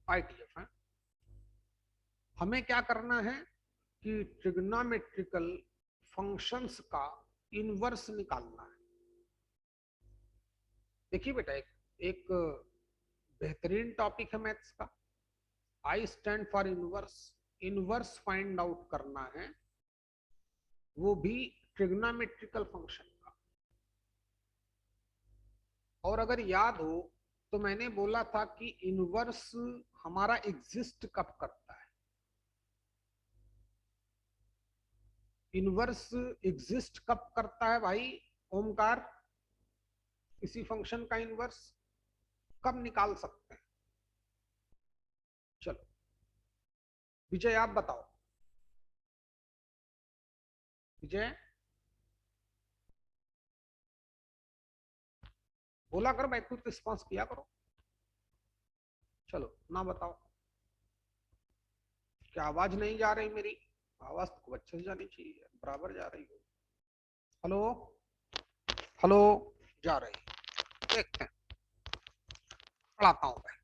ITF है। हमें क्या करना है कि ट्रिग्नोमेट्रिकल फंक्शंस का इनवर्स निकालना है। देखिए बेटा, एक बेहतरीन टॉपिक है मैथ्स का। I stand for inverse. Inverse find out करना है, वो भी ट्रिग्नोमेट्रिकल फंक्शन का। और अगर याद हो तो मैंने बोला था कि इनवर्स हमारा एग्जिस्ट कब करता है। इनवर्स एग्जिस्ट कब करता है भाई ओमकार? किसी फंक्शन का इनवर्स कब निकाल सकते हैं? चलो विजय आप बताओ। विजय बोला करो भाई, कुछ रिस्पॉन्स किया करो। चलो ना बताओ। क्या आवाज नहीं जा रही मेरी? आवाज तो खूब अच्छे से जानी चाहिए, बराबर जा रही हो। हेलो हेलो, जा रही है। देखते हैं, पढ़ाता हूं मैं।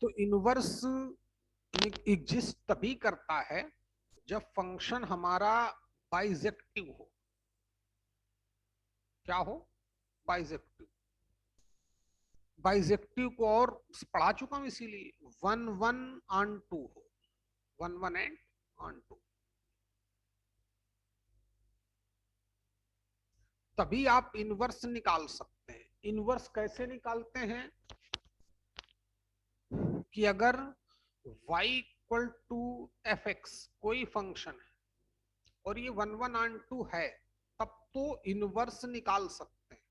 तो इनवर्स एग्जिस्ट तभी करता है जब फंक्शन हमारा बाइजेक्टिव हो। क्या हो? बाइजेक्टिव। बाइजेक्टिव को और पढ़ा चुका हूं, इसीलिए वन वन ऑन टू हो। One one and onto, तभी आप इनवर्स निकाल सकते हैं। इनवर्स कैसे निकालते हैं कि अगर y equal to F X कोई फंक्शन है और ये वन वन ऑन टू है, तब तो इनवर्स निकाल सकते हैं।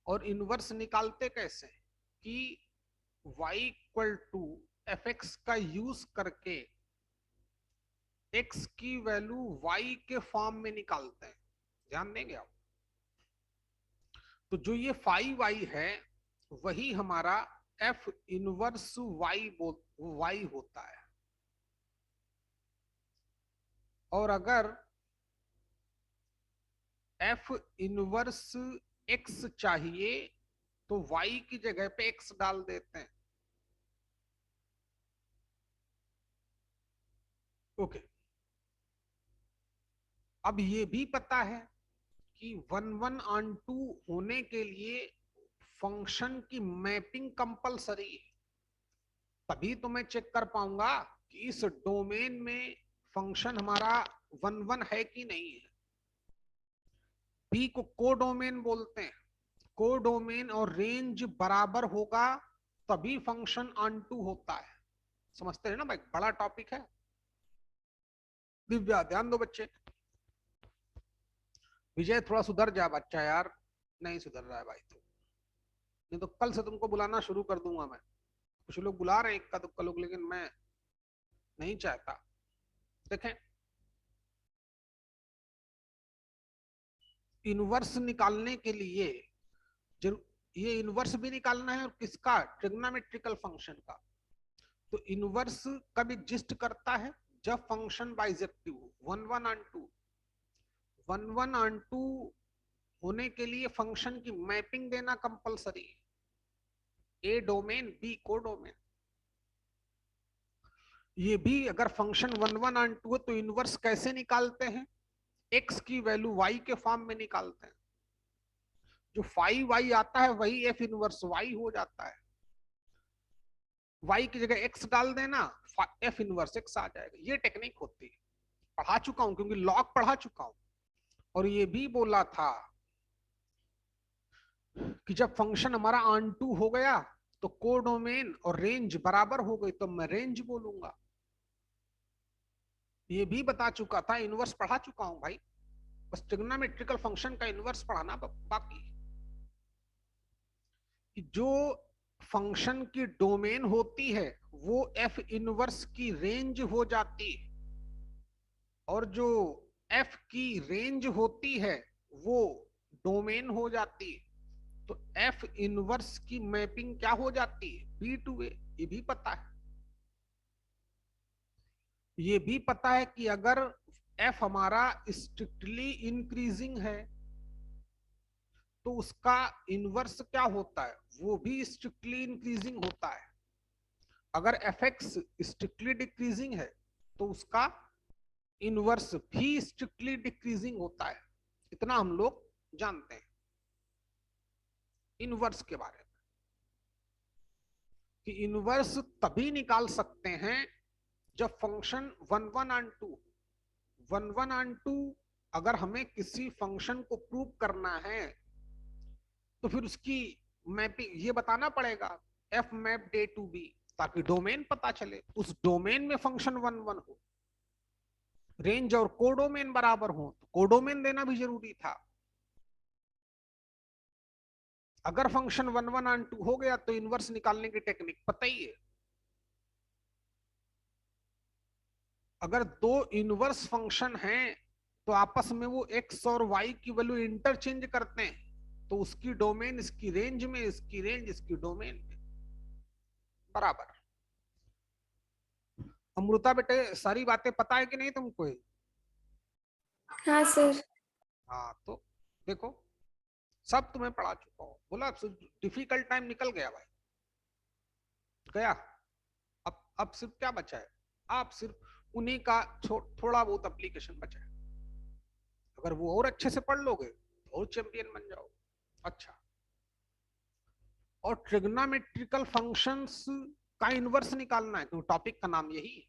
और इनवर्स निकालते कैसे कि y equal to F X का यूज करके x की वैल्यू y के फॉर्म में निकालते हैं। ध्यान देंगे आप। तो जो ये फाइव y है वही हमारा f इनवर्स y होता है। और अगर f इनवर्स x चाहिए तो y की जगह पे x डाल देते हैं। ओके। अब ये भी पता है कि वन वन ऑन टू होने के लिए फंक्शन की मैपिंग कंपलसरी है। तभी तो मैं चेक कर पाऊंगा कि इस डोमेन में फंक्शन हमारा वन वन है कि नहीं है। पी को कोडोमेन बोलते हैं। कोडोमेन और रेंज बराबर होगा तभी फंक्शन ऑन टू होता है। समझते हैं ना भाई, बड़ा टॉपिक है। दिव्या ध्यान दो बच्चे। विजय थोड़ा सुधर जा बच्चा यार। नहीं सुधर रहा है भाई तो, नहीं तो कल से तुमको बुलाना शुरू कर दूंगा मैं। कुछ लोग बुला रहे हैं इक्का दुक्का लोग, लेकिन मैं नहीं चाहता। देखें, इनवर्स निकालने के लिए ये इनवर्स भी निकालना है, और किसका? ट्रिग्नोमेट्रिकल फंक्शन का। तो इनवर्स कब एग्जिस्ट करता है? जब फंक्शन बाइजेक्टिव हो, one one onto. One one onto होने के लिए फंक्शन की मैपिंग देना कंपलसरी है। A domain B codomain. ये भी अगर function one one onto है तो इनवर्स कैसे निकालते हैं? एक्स की वैल्यू वाई के फॉर्म में निकालते हैं। जो फाइव वाई आता है वही एफ इनवर्स वाई हो जाता है। वाई की जगह एक्स डाल देना, एफ इनवर्स एक्स आ जाएगा। ये टेक्निक होती है, पढ़ा चुका हूं क्योंकि लॉग पढ़ा चुका हूं। और ये भी बोला था कि जब फंक्शन हमारा ऑन टू हो गया तो कोडोमेन और रेंज बराबर हो गई तो मैं रेंज बोलूंगा। ये भी बता चुका था, इनवर्स पढ़ा चुका हूं भाई। बस ट्रिग्नोमेट्रिकल फंक्शन का इनवर्स पढ़ाना बाकी। जो फंक्शन की डोमेन होती है वो एफ इनवर्स की रेंज हो जाती है, और जो एफ की रेंज होती है वो डोमेन हो जाती है। तो एफ इनवर्स की मैपिंग क्या हो जाती है? बी टू ए। ये भी पता है। ये भी पता है कि अगर एफ हमारा स्ट्रिक्टली इंक्रीजिंग है तो उसका इनवर्स क्या होता है, वो भी स्ट्रिक्टली इंक्रीजिंग होता है। अगर एफ एक्स स्ट्रिक्टली डिक्रीजिंग है तो उसका इनवर्स भी स्ट्रिक्टली डिक्रीजिंग होता है। इतना हम लोग जानते हैं इनवर्स के बारे में, कि इनवर्स तभी निकाल सकते हैं जब फंक्शन वन वन एंड टू, वन वन एंड टू, अगर हमें किसी फंक्शन को प्रूव करना है तो फिर उसकी मैपिंग ये बताना पड़ेगा, F mapped to B, ताकि डोमेन पता चले, उस डोमेन में फंक्शन वन वन हो, रेंज और कोडोमेन बराबर हो, तो कोडोमेन देना भी जरूरी था। अगर function one one and onto गया तो इनवर्स निकालने की टेक्निक पता ही है। अगर दो इनवर्स फंक्शन हैं तो आपस में वो एक्स और वाई की वैल्यू इंटरचेंज करते हैं, तो उसकी डोमेन इसकी रेंज में, इसकी रेंज इसकी डोमेन में बराबर। अमृता बेटे सारी बातें पता है कि नहीं तुमको? हाँ सर। हाँ तो देखो, सब तुम्हें पढ़ा चुका हूं, बोला डिफिकल्ट टाइम निकल गया भाई, गया। अब सिर्फ क्या बचा है, आप सिर्फ उन्हीं का थोड़ा बहुत एप्लीकेशन बचा है। अगर वो और अच्छे से पढ़ लोगे तो और चैंपियन बन जाओ। अच्छा, और ट्रिग्नोमेट्रिकल फंक्शंस का इनवर्स निकालना है, क्योंकि टॉपिक का नाम यही है।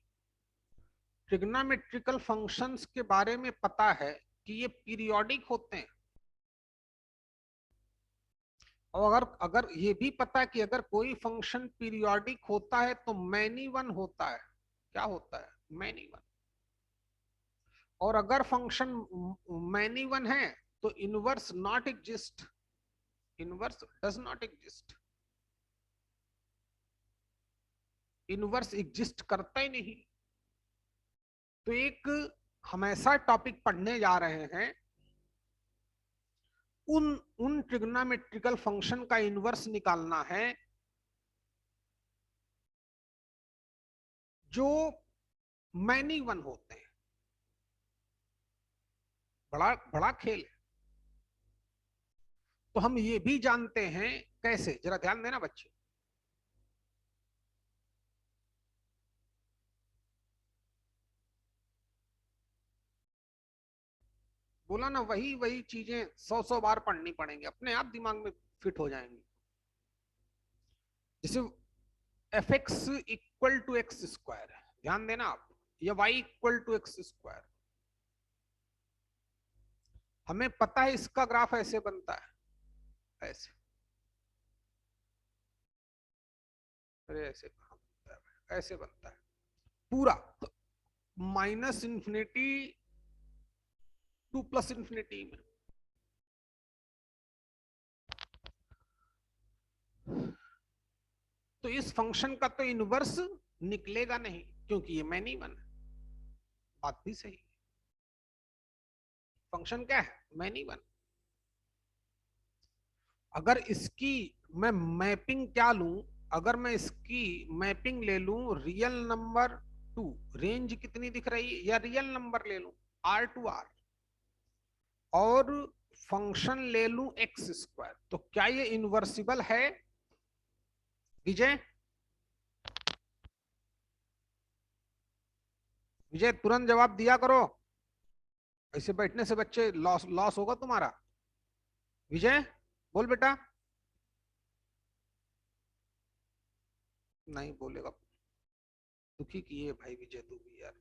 ट्रिग्नोमेट्रिकल फंक्शंस के बारे में पता है कि ये पीरियोडिक होते हैं, और अगर अगर ये भी पता है कि अगर कोई फंक्शन पीरियोडिक होता है तो मैनी वन होता है। क्या होता है? Many one. और अगर फंक्शन मैनी वन है तो inverse not exist, inverse does not exist, inverse exist करता ही नहीं। तो एक हम ऐसा टॉपिक पढ़ने जा रहे हैं, उन उन ट्रिग्नोमेट्रिकल फंक्शन का इनवर्स निकालना है जो मैनी वन होते हैं। बड़ा बड़ा खेल है। तो हम ये भी जानते हैं कैसे, जरा ध्यान देना बच्चे। बोला ना, वही वही चीजें सौ सौ बार पढ़नी पड़ेंगी, अपने आप दिमाग में फिट हो जाएंगी। जैसे F X equal to X square है, ध्यान देना आप, या Y equal to X square, हमें पता है इसका ग्राफ ऐसे बनता है, ऐसे, अरे ऐसे कहां बनता है, ऐसे बनता है पूरा, तो minus infinity two plus infinity में। तो इस फंक्शन का तो इनवर्स निकलेगा नहीं, क्योंकि ये मैनी वन है। बात भी सही, फंक्शन क्या है? Many one. अगर इसकी मैं मैपिंग क्या लूं, अगर मैं इसकी मैपिंग ले लूं रियल नंबर टू, रेंज कितनी दिख रही है, या रियल नंबर ले लूं आर टू आर, और फंक्शन ले लूं एक्स स्क्वायर, तो क्या ये इनवर्सिबल है विजय? विजय तुरंत जवाब दिया करो, ऐसे बैठने से बच्चे लॉस लॉस होगा तुम्हारा। विजय बोल बेटा। नहीं बोलेगा, दुखी किए भाई विजय तू भी यार।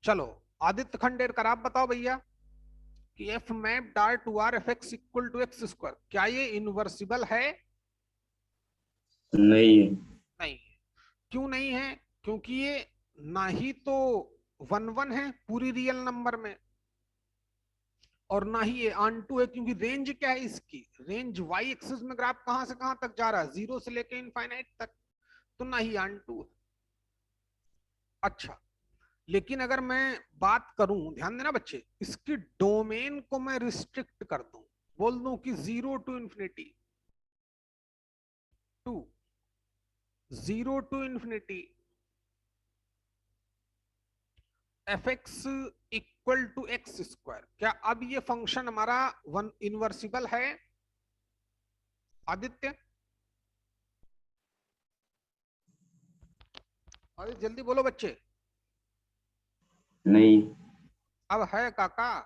चलो आदित्य खंडेरकर आप बताओ भैया, कि F mapped to R F X equal to X square, क्या ये इनवर्सिबल है? नहीं है। नहीं। क्यों नहीं है? क्योंकि ये ना ही तो वन वन है पूरी रियल नंबर में, और ना ही ये ऑन टू है, क्योंकि रेंज क्या है इसकी, रेंज वाई एक्सिस में ग्राफ कहां से कहां तक जा रहा है, जीरो से लेके इनफाइनाइट तक, तो ना ही ऑन टू है। अच्छा, लेकिन अगर मैं बात करूं, ध्यान देना बच्चे, इसकी डोमेन को मैं रिस्ट्रिक्ट कर दूं, बोल दूं कि zero to infinity, to zero to infinity, F X equal to X square, क्या अब ये फंक्शन हमारा वन इनवर्सिबल है आदित्य? अरे जल्दी बोलो बच्चे। नहीं। अब है काका,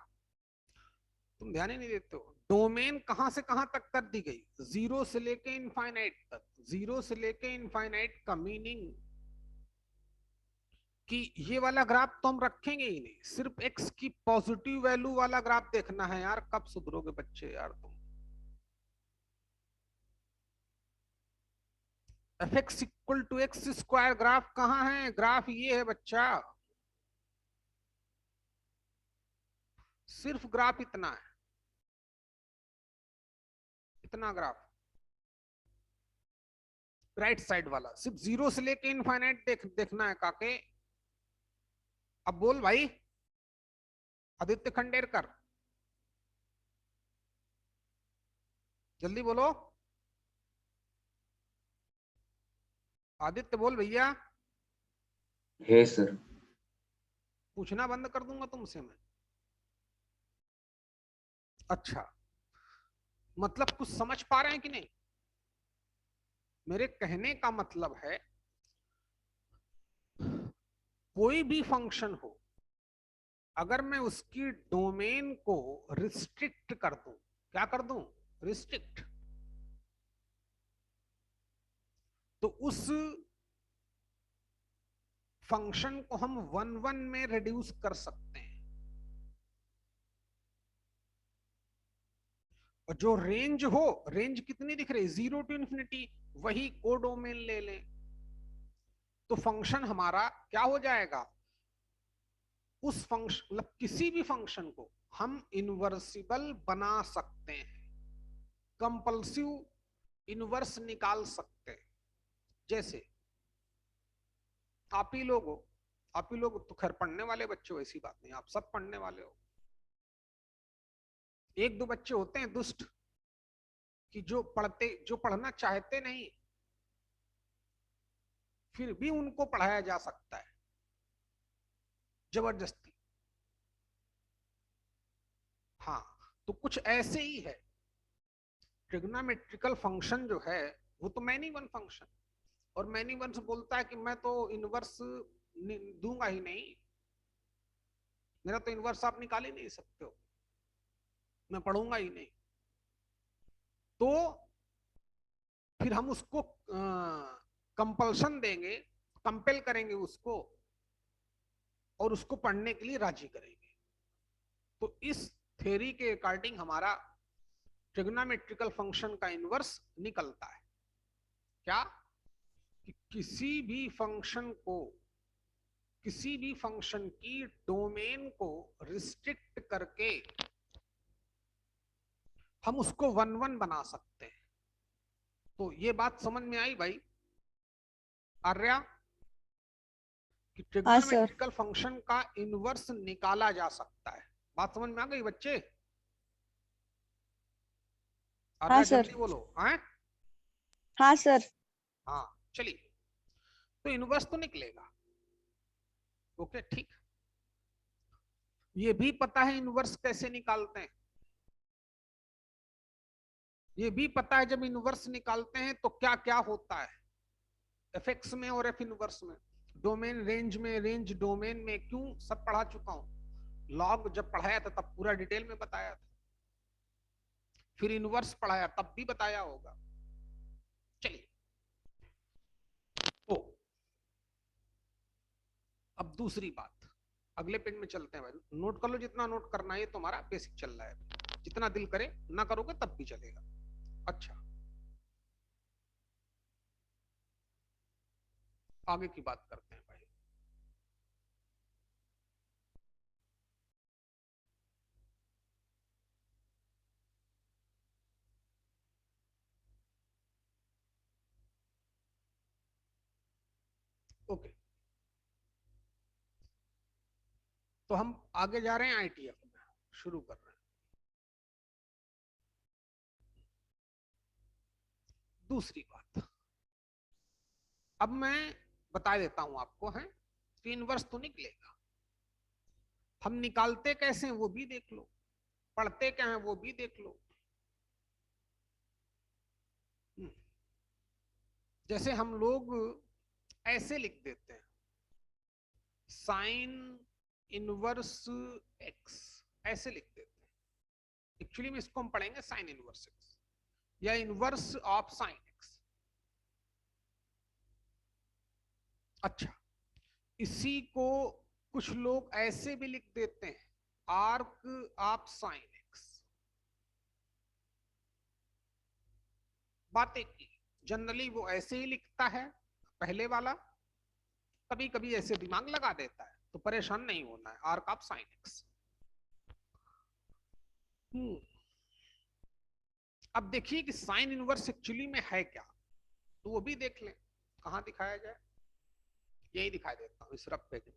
तुम ध्यान ही नहीं देते हो। डोमेन कहां से कहां तक कर दी गई? जीरो से लेके इनफाइनाइट तक। जीरो से लेके इनफाइनाइट का मीनिंग कि ये वाला ग्राफ तो हम रखेंगे ही नहीं, सिर्फ एक्स की पॉजिटिव वैल्यू वाला ग्राफ देखना है यार। कब सुधरोगे बच्चे यार तुम? F X equal to X square graph कहाँ है? ग्राफ ये है बच्चा, सिर्फ ग्राफ इतना है, इतना ग्राफ राइट साइड वाला, सिर्फ जीरो से लेके इनफाइनाइट देखना है काके। अब बोल भाई आदित्य खंडेरकर, जल्दी बोलो। आदित्य बोल भैया, है सर। पूछना बंद कर दूंगा तुमसे मैं। अच्छा, मतलब कुछ समझ पा रहे हैं कि नहीं? मेरे कहने का मतलब है कोई भी फंक्शन हो, अगर मैं उसकी डोमेन को रिस्ट्रिक्ट कर दूं, क्या कर दूं? रिस्ट्रिक्ट, तो उस फंक्शन को हम वन वन में रिड्यूस कर सकते हैं। और जो रेंज हो, रेंज कितनी दिख रही? जीरो टू इंफिनिटी, वही कोडोमेन ले लें तो फंक्शन हमारा क्या हो जाएगा? उस फंक्शन, मतलब किसी भी फंक्शन को हम इनवर्सिबल बना सकते हैं, कंपल्सिव इनवर्स निकाल सकते हैं। जैसे आप ही लोग हो, आप ही लोग तो खैर पढ़ने वाले बच्चे हो, ऐसी बात नहीं, आप सब पढ़ने वाले हो। एक दो बच्चे होते हैं दुष्ट कि जो पढ़ना चाहते नहीं, फिर भी उनको पढ़ाया जा सकता है जबरदस्ती। हाँ, तो कुछ ऐसे ही है। ट्रिग्नोमेट्रिकल फंक्शन जो है वो तो मैनी वन फंक्शन, और मैनी वन से बोलता है कि मैं तो इनवर्स दूंगा ही नहीं, मेरा तो इनवर्स आप निकाल ही नहीं सकते हो, मैं पढ़ूंगा ही नहीं। तो फिर हम उसको कंपल्शन देंगे, कंपेल करेंगे उसको, और उसको पढ़ने के लिए राजी करेंगे। तो इस थ्योरी के अकॉर्डिंग हमारा ट्रिग्नोमेट्रिकल फंक्शन का इनवर्स निकलता है। क्या? कि किसी भी फंक्शन की डोमेन को रिस्ट्रिक्ट करके हम उसको वन वन बना सकते हैं। तो ये बात समझ में आई भाई आर्या, कि हाँ सर। ट्रिग्नोमेट्रिकल फंक्शन का इनवर्स निकाला जा सकता है। बात समझ में आ गई बच्चे? हाँ आर्या सर। जल्दी बोलो। हाँ हाँ सर। हाँ, चलिए, तो इनवर्स तो निकलेगा। ओके ठीक, ये भी पता है इनवर्स कैसे निकालते हैं, ये भी पता है जब इनवर्स निकालते हैं तो क्या क्या होता है एफ एक्स में और एफ इनवर्स में। डोमेन रेंज में, रेंज डोमेन में, क्यों सब पढ़ा चुका हूं। लॉग जब पढ़ाया था तब पूरा डिटेल में बताया था, फिर इनवर्स पढ़ाया तब भी बताया होगा। चलिए, तो अब दूसरी बात, अगले पेज में चलते हैं भाई। नोट कर लो जितना नोट करना है, तुम्हारा बेसिक चल रहा है, जितना दिल करे ना करोगे तब भी चलेगा। अच्छा, आगे की बात करते हैं भाई। ओके, तो हम आगे जा रहे हैं आईटीएफ में, शुरू कर रहे हैं दूसरी बात। अब मैं बता देता हूं आपको, है कि इनवर्स तो निकलेगा, हम निकालते कैसे हैं वो भी देख लो, पढ़ते क्या है वो भी देख लो। जैसे हम लोग ऐसे लिख देते हैं साइन इनवर्स एक्स, ऐसे लिख देते हैं। एक्चुअली में इसको हम पढ़ेंगे साइन इनवर्स एक्स या इनवर्स ऑफ साइन एक्स। अच्छा, इसी को कुछ लोग ऐसे भी लिख देते हैं आर्क ऑफ साइन एक्स। बात एक की, जनरली वो ऐसे ही लिखता है पहले वाला, कभी कभी ऐसे दिमाग लगा देता है, तो परेशान नहीं होना है, आर्क ऑफ साइन एक्स। अब देखिए कि साइन इनवर्स एक्चुअली में है क्या, तो वो भी देख लें। कहां दिखाया जाए, यही दिखाई देता हूं इस रफ पेज में।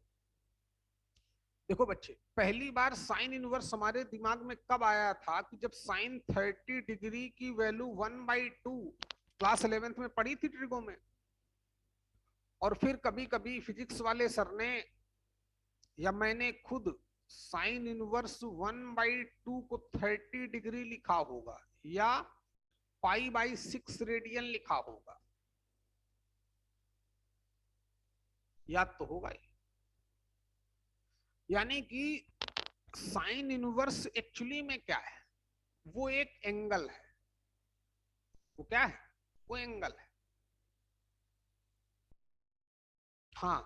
देखो बच्चे, पहली बार साइन इनवर्स हमारे दिमाग में कब आया था कि जब साइन 30 डिग्री की वैल्यू 1/2 क्लास 11th में पढ़ी थी ट्रिगो में। और फिर कभी कभी फिजिक्स वाले सर ने या मैंने खुद साइन इनवर्स 1/2 को 30 डिग्री लिखा होगा या π/6 रेडियन लिखा होगा, याद तो होगा ही। यानी कि साइन इनवर्स एक्चुअली में क्या है, वो एक एंगल है। वो क्या है, वो एंगल है। हाँ,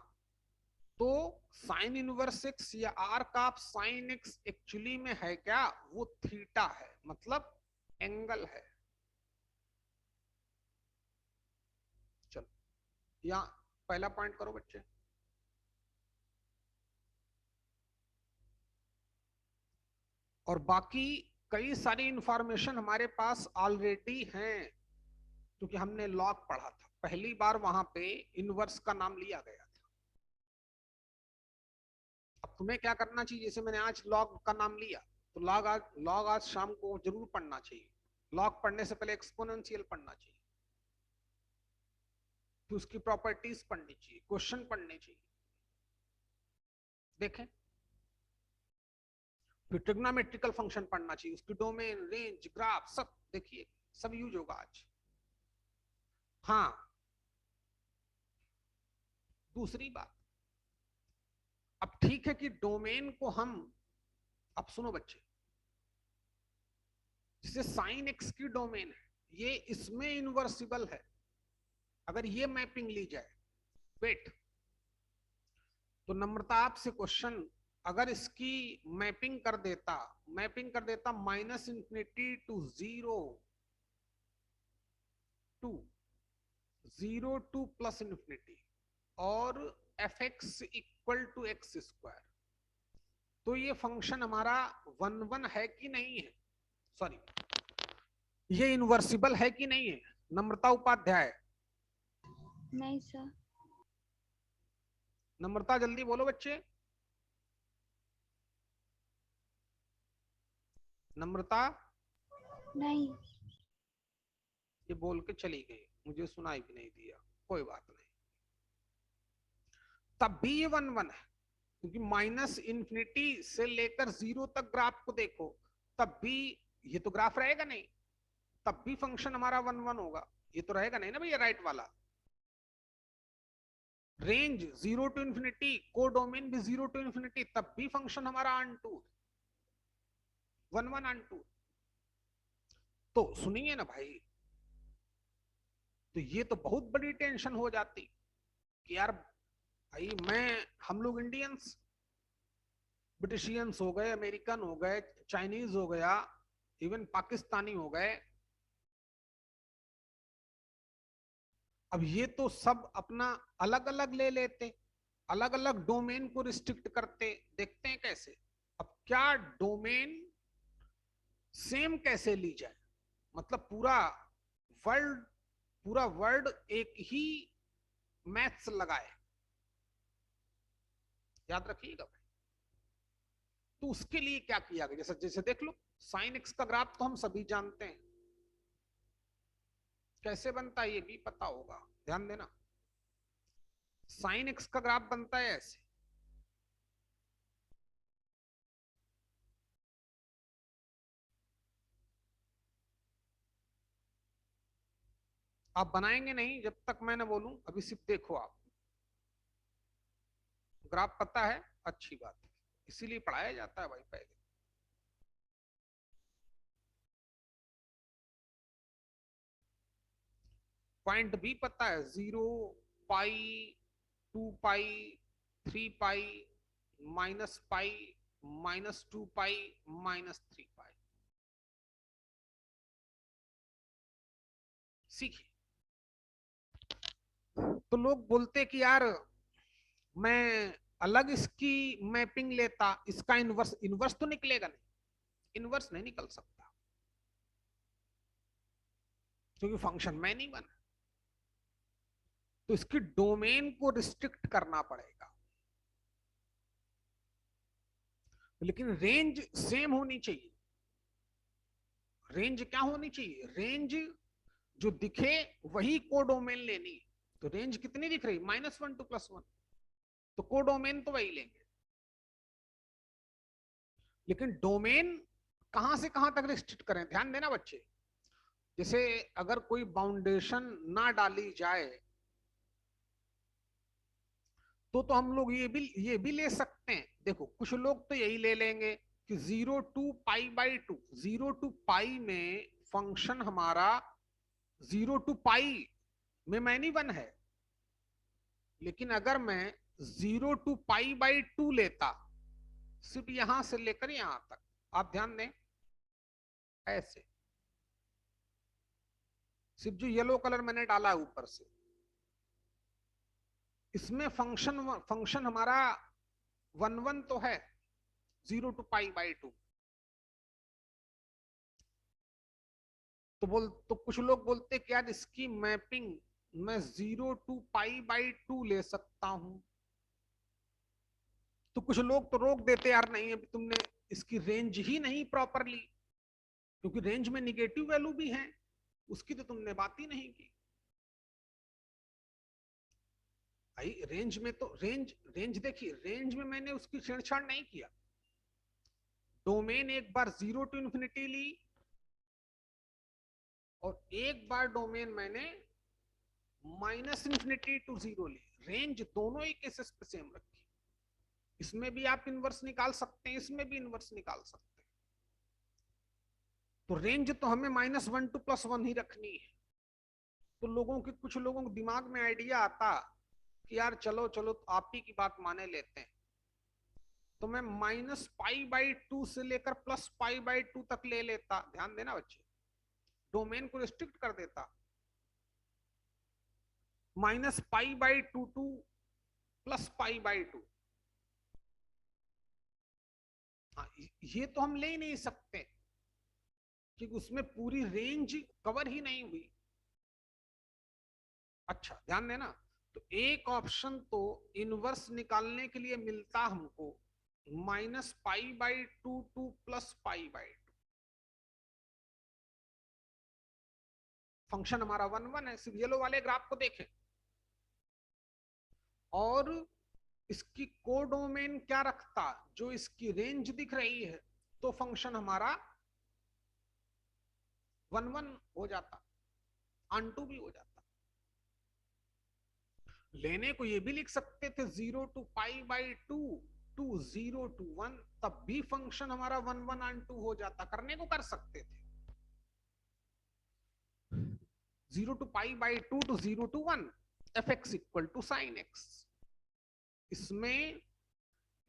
तो साइन इनवर्स एक्स या arc of sine x actually में है क्या, वो थीटा है, मतलब एंगल है। चलो यहां पहला पॉइंट करो बच्चे। और बाकी कई सारी इंफॉर्मेशन हमारे पास ऑलरेडी हैं, क्योंकि हमने लॉग पढ़ा था पहली बार, वहां पे इनवर्स का नाम लिया गया था। अब तुम्हें क्या करना चाहिए, जैसे मैंने आज लॉग का नाम लिया, तो लॉग आज शाम को जरूर पढ़ना चाहिए। लॉग पढ़ने से पहले एक्सपोनेंशियल पढ़ना चाहिए, फिर उसकी प्रॉपर्टीज पढ़नी चाहिए, क्वेश्चन पढ़ने चाहिए। देखें, फिर ट्रिग्नोमेट्रिकल फंक्शन पढ़ना चाहिए, उसकी डोमेन, रेंज, ग्राफ सब देखिए, सब यूज होगा आज। हाँ, दूसरी बात, अब ठीक है कि डोमेन को हम, अब सुनो बच्चे, जिसे साइन एक्स की डोमेन है, ये इसमें इनवर्सिबल है। अगर ये मैपिंग ली जाए, वेट, तो नम्रता आपसे क्वेश्चन, अगर इसकी मैपिंग कर देता, -∞ टू 0 टू 0 टू +∞ और fx equal to x square, तो ये फंक्शन हमारा 1 है कि नहीं है, सॉरी ये इनवर्सिबल है कि नहीं है नम्रता उपाध्याय? नहीं सर। नम्रता जल्दी बोलो बच्चे। नम्रता नहीं। ये बोल के चली गई, मुझे सुनाई भी नहीं दिया, कोई बात नहीं। तब भी ये 1 है, क्योंकि -∞ से लेकर 0 तक ग्राफ को देखो, तब भी ये तो ग्राफ रहेगा नहीं, तब भी फंक्शन हमारा 1 होगा। ये तो रहेगा नहीं ना भैया राइट वाला। रेंज 0 टू ∞, कोडोमेन भी 0 टू ∞, तब भी फंक्शन हमारा ऑन-टू 1 ऑन-टू। तो सुनिए ना भाई, तो ये तो बहुत बड़ी टेंशन हो जाती कि यार भाई, हम लोग इंडियंस, ब्रिटिशियंस हो गए, अमेरिकन हो गए, चाइनीज हो गया, इवन पाकिस्तानी हो गए, अब ये तो सब अपना अलग अलग ले लेते, अलग अलग डोमेन को रिस्ट्रिक्ट करते। देखते हैं कैसे। अब क्या डोमेन सेम कैसे ली जाए, मतलब पूरा वर्ल्ड एक ही मैथ्स लगाए, याद रखिएगा भाई। तो उसके लिए क्या किया गया, जैसे जैसे देख लो, साइन एक्स का ग्राफ तो हम सभी जानते हैं कैसे बनता है, ये भी पता होगा, ध्यान देना। साइन एक्स का ग्राफ बनता है ऐसे, आप बनाएंगे नहीं जब तक मैं ना बोलूं, अभी सिर्फ देखो आप। ग्राफ पता है, अच्छी बात है, इसीलिए पढ़ाया जाता है भाई पहले। पॉइंट बी पता है, 0, पाई, 2 पाई, 3 पाई, -पाई, -2 पाई, -3 पाई। सीखिए। तो लोग बोलते कि यार मैं अलग इसकी मैपिंग लेता, इसका इनवर्स, इनवर्स तो निकलेगा नहीं। इनवर्स नहीं निकल सकता क्योंकि फंक्शन में नहीं बना। तो इसकी डोमेन को रिस्ट्रिक्ट करना पड़ेगा, लेकिन रेंज सेम होनी चाहिए। रेंज क्या होनी चाहिए? रेंज जो दिखे वही कोडोमेन लेनी है। तो रेंज कितनी दिख रही? -1 to +1, तो कोडोमेन तो वही लेंगे। लेकिन डोमेन कहां से कहां तक रिस्ट्रिक्ट करें, ध्यान देना बच्चे। जैसे अगर कोई बाउंडेशन ना डाली जाए तो हम लोग ये भी ले सकते हैं। देखो कुछ लोग तो यही ले लेंगे कि 0 to π/2, 0 to π में फंक्शन हमारा 0 to π में मैनी 1 है। लेकिन अगर मैं 0 to π/2 लेता, सिर्फ यहां से लेकर यहां तक, आप ध्यान दें, ऐसे सिर्फ जो येलो कलर मैंने डाला है ऊपर से, इसमें फंक्शन हमारा 1 तो है, 0 to π/2। तो कुछ लोग बोलते कि यार इसकी मैपिंग मैं 0 to π/2 ले सकता हूं। तो कुछ लोग तो रोक देते, यार नहीं अभी तुमने इसकी रेंज ही नहीं प्रॉपर ली, क्योंकि रेंज में निगेटिव वैल्यू भी है, उसकी तो तुमने बात ही नहीं की। भाई रेंज में तो रेंज देखिए, रेंज में मैंने उसकी छेड़छाड़ नहीं किया। डोमेन एक बार 0 to ∞ ली और एक बार डोमेन मैंने -∞ to 0 ली। रेंज दोनों ही केसेस पे सेम रखी। इसमें भी आप इनवर्स निकाल सकते हैं, इसमें भी इनवर्स निकाल सकते हैं। तो रेंज तो हमें -1 to +1 ही रखनी है। तो कुछ लोगों के दिमाग में आइडिया आता कि यार चलो चलो तो आप ही की बात माने लेते हैं, तो मैं -π/2 से लेकर +π/2 तक ले लेता। ध्यान देना बच्चे, डोमेन को रिस्ट्रिक्ट कर देता, -π/2 टू +π/2। ये तो हम ले ही नहीं सकते क्योंकि उसमें पूरी रेंज कवर ही नहीं हुई। अच्छा ध्यान देना, तो एक ऑप्शन तो इनवर्स निकालने के लिए मिलता हमको -π/2 टू +π/2। फंक्शन हमारा 1 है, सिर्फ येलो वाले ग्राफ को देखें, और इसकी कोडोमेन क्या रखता, जो इसकी रेंज दिख रही है, तो फंक्शन हमारा 1 हो जाता, अनटू भी हो जाता। लेने को ये भी लिख सकते थे 0 to π/2 टू 0 to 1, तब भी फंक्शन हमारा 1 अनटू हो जाता। करने को कर सकते थे 0 to π/2 to 0 to 1, fx = sin x। इसमें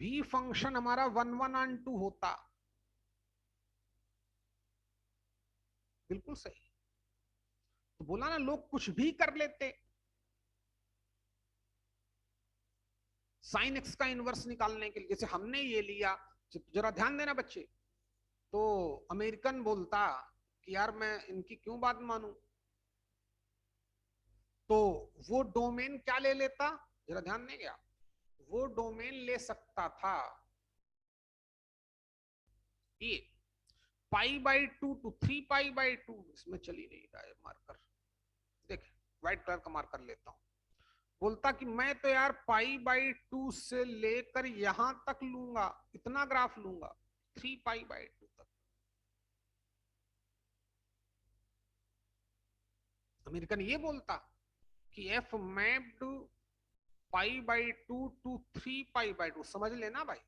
भी फंक्शन हमारा 1 अनटू होता। बिल्कुल सही। तो बोला ना, लोग कुछ भी कर लेते। साइन एक्स का इनवर्स निकालने के लिए जैसे हमने ये लिया, जरा ध्यान देना बच्चे, तो अमेरिकन बोलता कि यार मैं इनकी क्यों बात मानूं, तो वो डोमेन क्या ले लेता, जरा ध्यान देंगे, वो डोमेन ले सकता था ये π/2 टू 3π/2। इसमें चल ही नहीं रहा है मार्कर, देखे व्हाइट कलर का मार्कर लेता हूं। बोलता कि मैं तो यार π/2 से लेकर यहां तक लूंगा, इतना ग्राफ लूंगा 3π/2 तक। अमेरिकन ये बोलता कि F mapped pi by two to 3 pi by 2, समझ लेना भाई,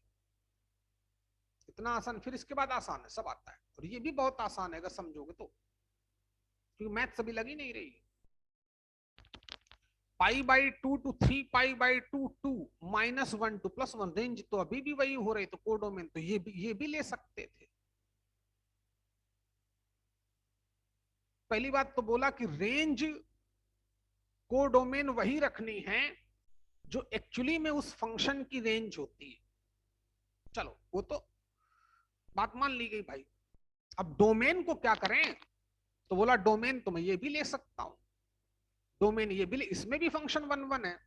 इतना आसान। फिर इसके बाद आसान है, सब आता है, और ये भी बहुत आसान है अगर समझोगे तो, क्योंकि मैथ सभी लगी नहीं रही। Pi by two to 3 pi by 2 -1 to +1, range तो अभी भी वही हो रही, तो कोडोमेन तो ये भी ले सकते थे। पहली बात तो बोला कि रेंज कोडोमेन वही रखनी है जो एक्चुअली में उस फंक्शन की रेंज होती है। चलो वो तो बात मान ली गई भाई। अब डोमेन को क्या करें, तो बोला डोमेन तो मैं ये भी ले सकता हूं, डोमेन ये भी ले, इसमें भी फंक्शन 1 1 है।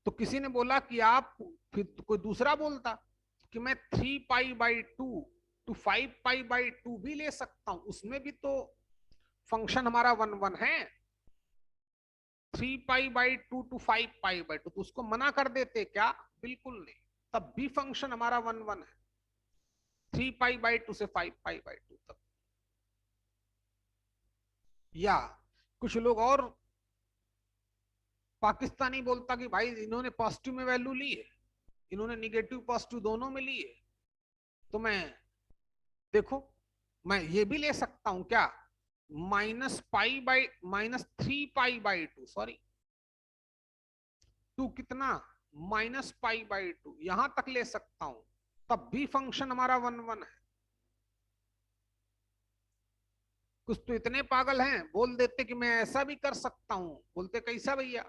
तो किसी ने बोला कि आप, फिर तो कोई दूसरा बोलता कि मैं 3 pi by 2 to 5 pi by 2 भी ले सकता हूं, उसमें भी तो फंक्शन हमारा 1 1 है। 3 pi by 2 to 5 pi by 2, तो उसको मना कर देते क्या? बिल्कुल नहीं, तब भी फंक्शन हमारा 1 1 है, 3 पाई बाई 2 से 5 पाई बाई 2 तक। या कुछ लोग और पाकिस्तानी बोलता कि भाई इन्होंने पॉजिटिव में वैल्यू ली है, इन्होंने निगेटिव पॉजिटिव दोनों में ली है, तो मैं देखो मैं ये भी ले सकता हूं क्या, -3 पाई बाई 2, सॉरी 2 कितना -पाई बाई 2, यहां तक ले सकता हूं, तब भी फंक्शन हमारा 1 1 है। कुछ तो इतने पागल हैं, बोल देते कि मैं ऐसा भी कर सकता हूं। बोलते कैसा भैया?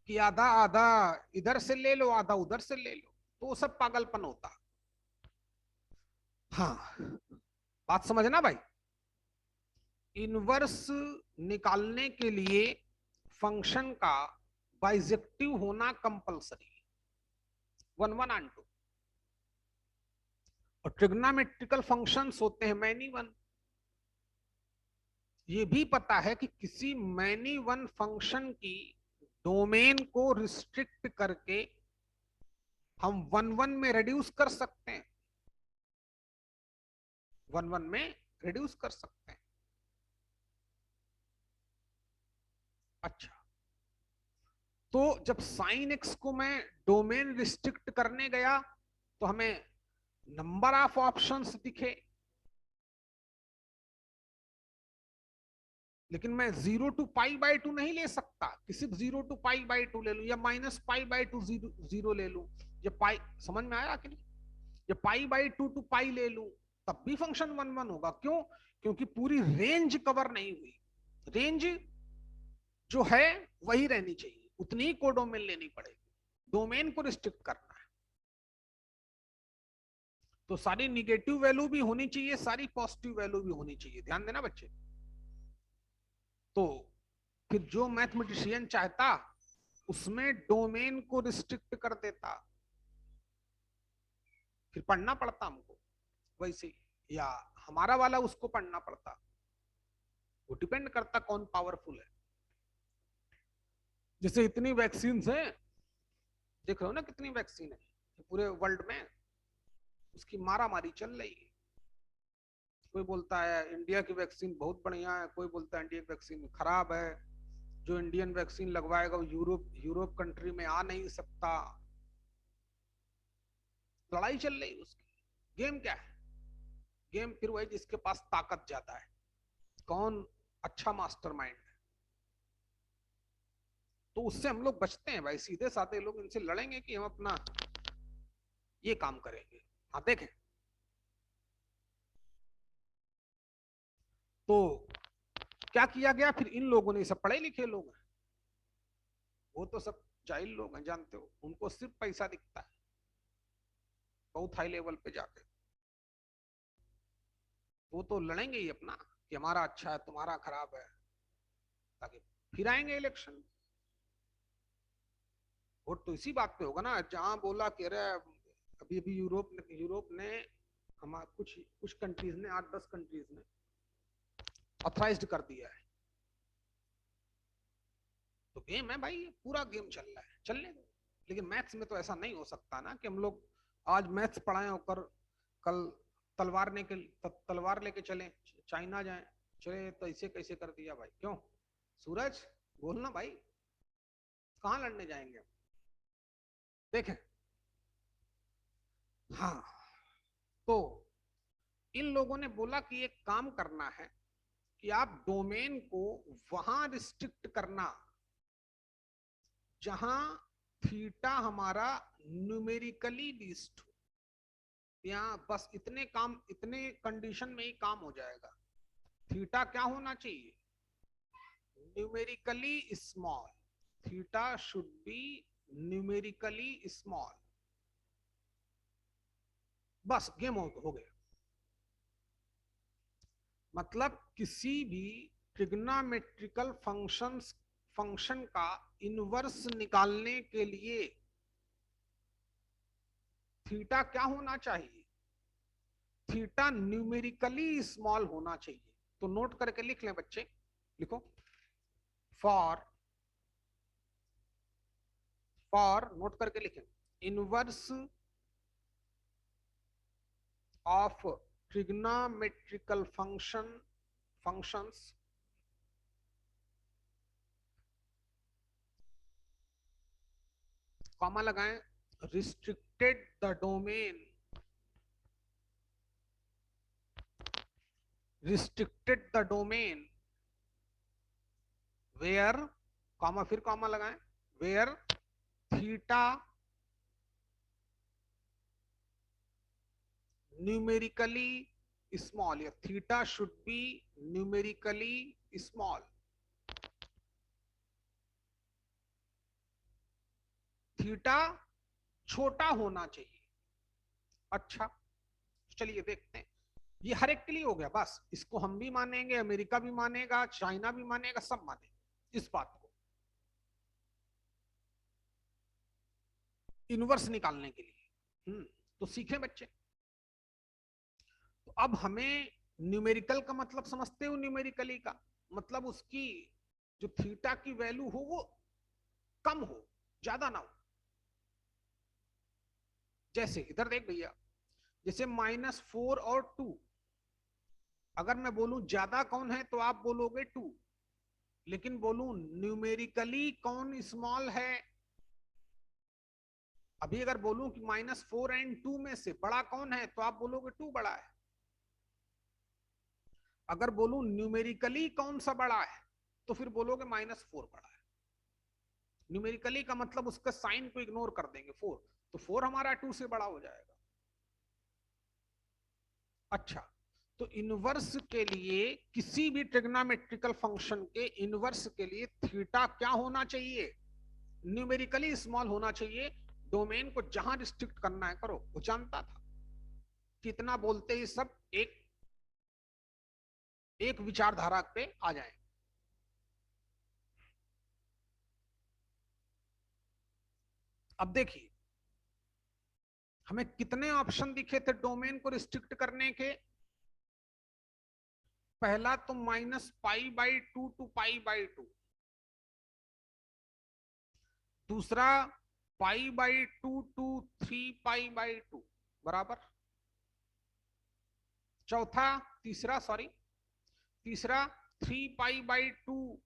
कि आधा आधा इधर से ले लो, आधा उधर से ले लो, तो वो सब पागलपन होता। हाँ, बात समझना भाई। इनवर्स निकालने के लिए फंक्शन का बाइजेक्टिव होना कंपलसरी, 1 1 and 2। और ट्रिग्नोमेट्रिकल फंक्शंस होते हैं मैनी वन। ये भी पता है कि किसी मैनी वन फंक्शन की डोमेन को रिस्ट्रिक्ट करके हम 1 1 में रिड्यूस कर सकते हैं, 1 1 में रिड्यूस कर सकते हैं। अच्छा, तो जब साइन एक्स को मैं डोमेन रिस्ट्रिक्ट करने गया तो हमें नंबर ऑफ ऑप्शंस दिखे, लेकिन मैं 0 to पाई बाई 2 नहीं ले सकता कि सिर्फ 0 to पाई बाई 2 ले लूं, या -पाई बाई 2 0 ले लूं, या पाई, समझ में आया कि नहीं? या पाई बाई 2 to पाई ले लूं, तब भी फंक्शन 1 1 होगा। क्यों? क्योंकि पूरी रेंज कवर नहीं हुई। रेंज जो है वही रहनी चाहिए, उतनी ही कोडोमेन लेनी पड़ेगी, डोमेन को रिस्ट्रिक्ट करना है। तो सारी निगेटिव वैल्यू भी होनी चाहिए, सारी पॉजिटिव वैल्यू भी होनी चाहिए, ध्यान देना बच्चे। तो फिर जो मैथमेटिशियन चाहता उसमें डोमेन को रिस्ट्रिक्ट कर देता, फिर पढ़ना पड़ता हमको वैसे, या हमारा वाला उसको पढ़ना पड़ता। वो डिपेंड करता कौन पावरफुल है। जैसे इतनी वैक्सीन है, देख रहे हो ना कितनी वैक्सीन है पूरे वर्ल्ड में, उसकी मारा मारी चल रही है। कोई बोलता है इंडिया की वैक्सीन बहुत बढ़िया है, कोई बोलता है इंडिया की वैक्सीन खराब है, जो इंडियन वैक्सीन लगवाएगा वो यूरोप कंट्री में आ नहीं सकता। लड़ाई चल रही उसकी। गेम क्या है? गेम फिर वही जिसके पास ताकत ज्यादा है, कौन अच्छा मास्टरमाइंड है, तो उससे हम लोग बचते हैं भाई। सीधे साधे लोग इनसे लड़ेंगे कि हम अपना ये काम करेंगे। हाँ देखें, तो क्या किया गया फिर, इन लोगों ने, सब पढ़े लिखे लोग हैं, वो तो सब जाहिल लोग हैं, जानते हो, उनको सिर्फ पैसा दिखता है बहुत हाई लेवल पे जाके। वो तो लड़ेंगे ही अपना कि हमारा अच्छा है तुम्हारा खराब है, ताकि फिर आएंगे इलेक्शन। वोट तो इसी बात पे होगा ना, जहां बोला कि अरे अभी अभी यूरोप ने हम कुछ कुछ कंट्रीज ने, 8 10 कंट्रीज ने ऑथराइज्ड कर दिया है। तो गेम है भाई, पूरा गेम चल रहा है, चलने दो। लेकिन मैथ्स में तो ऐसा नहीं हो सकता ना कि हम लोग आज मैथ्स पढ़ाएं और कल तलवार लेके चलें, चाइना जाएं। चले तो ऐसे कैसे कर दिया भाई, क्यों सूरज बोलना भाई, कहाँ लड़ने जाएंगे हम? देखें, हाँ, तो इन लोगों ने बोला कि एक काम करना है कि आप डोमेन को वहां रिस्ट्रिक्ट करना जहां थीटा हमारा न्यूमेरिकली लिस्ट हो। यहाँ बस इतने काम, इतने कंडीशन में ही काम हो जाएगा। थीटा क्या होना चाहिए? Numerically small. Theta should be numerically small. बस गेम हो गया। मतलब किसी भी ट्रिग्नोमेट्रिकल फंक्शन का इनवर्स निकालने के लिए थीटा क्या होना चाहिए? थीटा न्यूमेरिकली स्मॉल होना चाहिए। तो नोट करके लिख लें बच्चे, लिखो फॉर नोट करके लिखें, inverse of trigonometrical functions comma लगाएं, restricted the domain, where, comma फिर कॉमा लगाएं, वेयर थीटा न्यूमेरिकली स्मॉल, या theta should be numerically small. Theta छोटा होना चाहिए। अच्छा, चलिए देखते हैं, ये हर एक के लिए हो गया। बस इसको हम भी मानेंगे, अमेरिका भी मानेगा, चाइना भी मानेगा, सब मानेंगे इस बात को इनवर्स निकालने के लिए। तो सीखें बच्चे। तो अब हमें न्यूमेरिकल का मतलब समझते हो? न्यूमेरिकली का मतलब उसकी जो थीटा की वैल्यू हो वो कम हो, ज्यादा ना हो। जैसे इधर देख भैया, जैसे -4 और 2, अगर मैं बोलूं ज्यादा कौन है तो आप बोलोगे 2, लेकिन बोलूं न्यूमेरिकली कौन स्मॉल है, अभी अगर बोलूं कि -4 एंड 2 में से बड़ा कौन है तो आप बोलोगे 2 बड़ा है। अगर बोलूं न्यूमेरिकली कौन सा बड़ा है तो फिर बोलोगे -4 बड़ा है। न्यूमेरिकली का मतलब उसका साइन को इग्नोर कर देंगे, 4, तो 4 हमारा 2 से बड़ा हो जाएगा। अच्छा, तो इनवर्स के लिए, किसी भी ट्रिग्नोमेट्रिकल फंक्शन के इनवर्स के लिए थीटा क्या होना चाहिए? न्यूमेरिकली स्मॉल होना चाहिए। डोमेन को जहां रिस्ट्रिक्ट करना है करो। वो जानता था, कितना बोलते ही सब एक विचारधारा पे आ जाए। अब देखिए, हमें कितने ऑप्शन दिखे थे डोमेन को रिस्ट्रिक्ट करने के? पहला तो -π/2 टू π/2, दूसरा π/2 टू 3π/2 बराबर, चौथा तीसरा 3π/2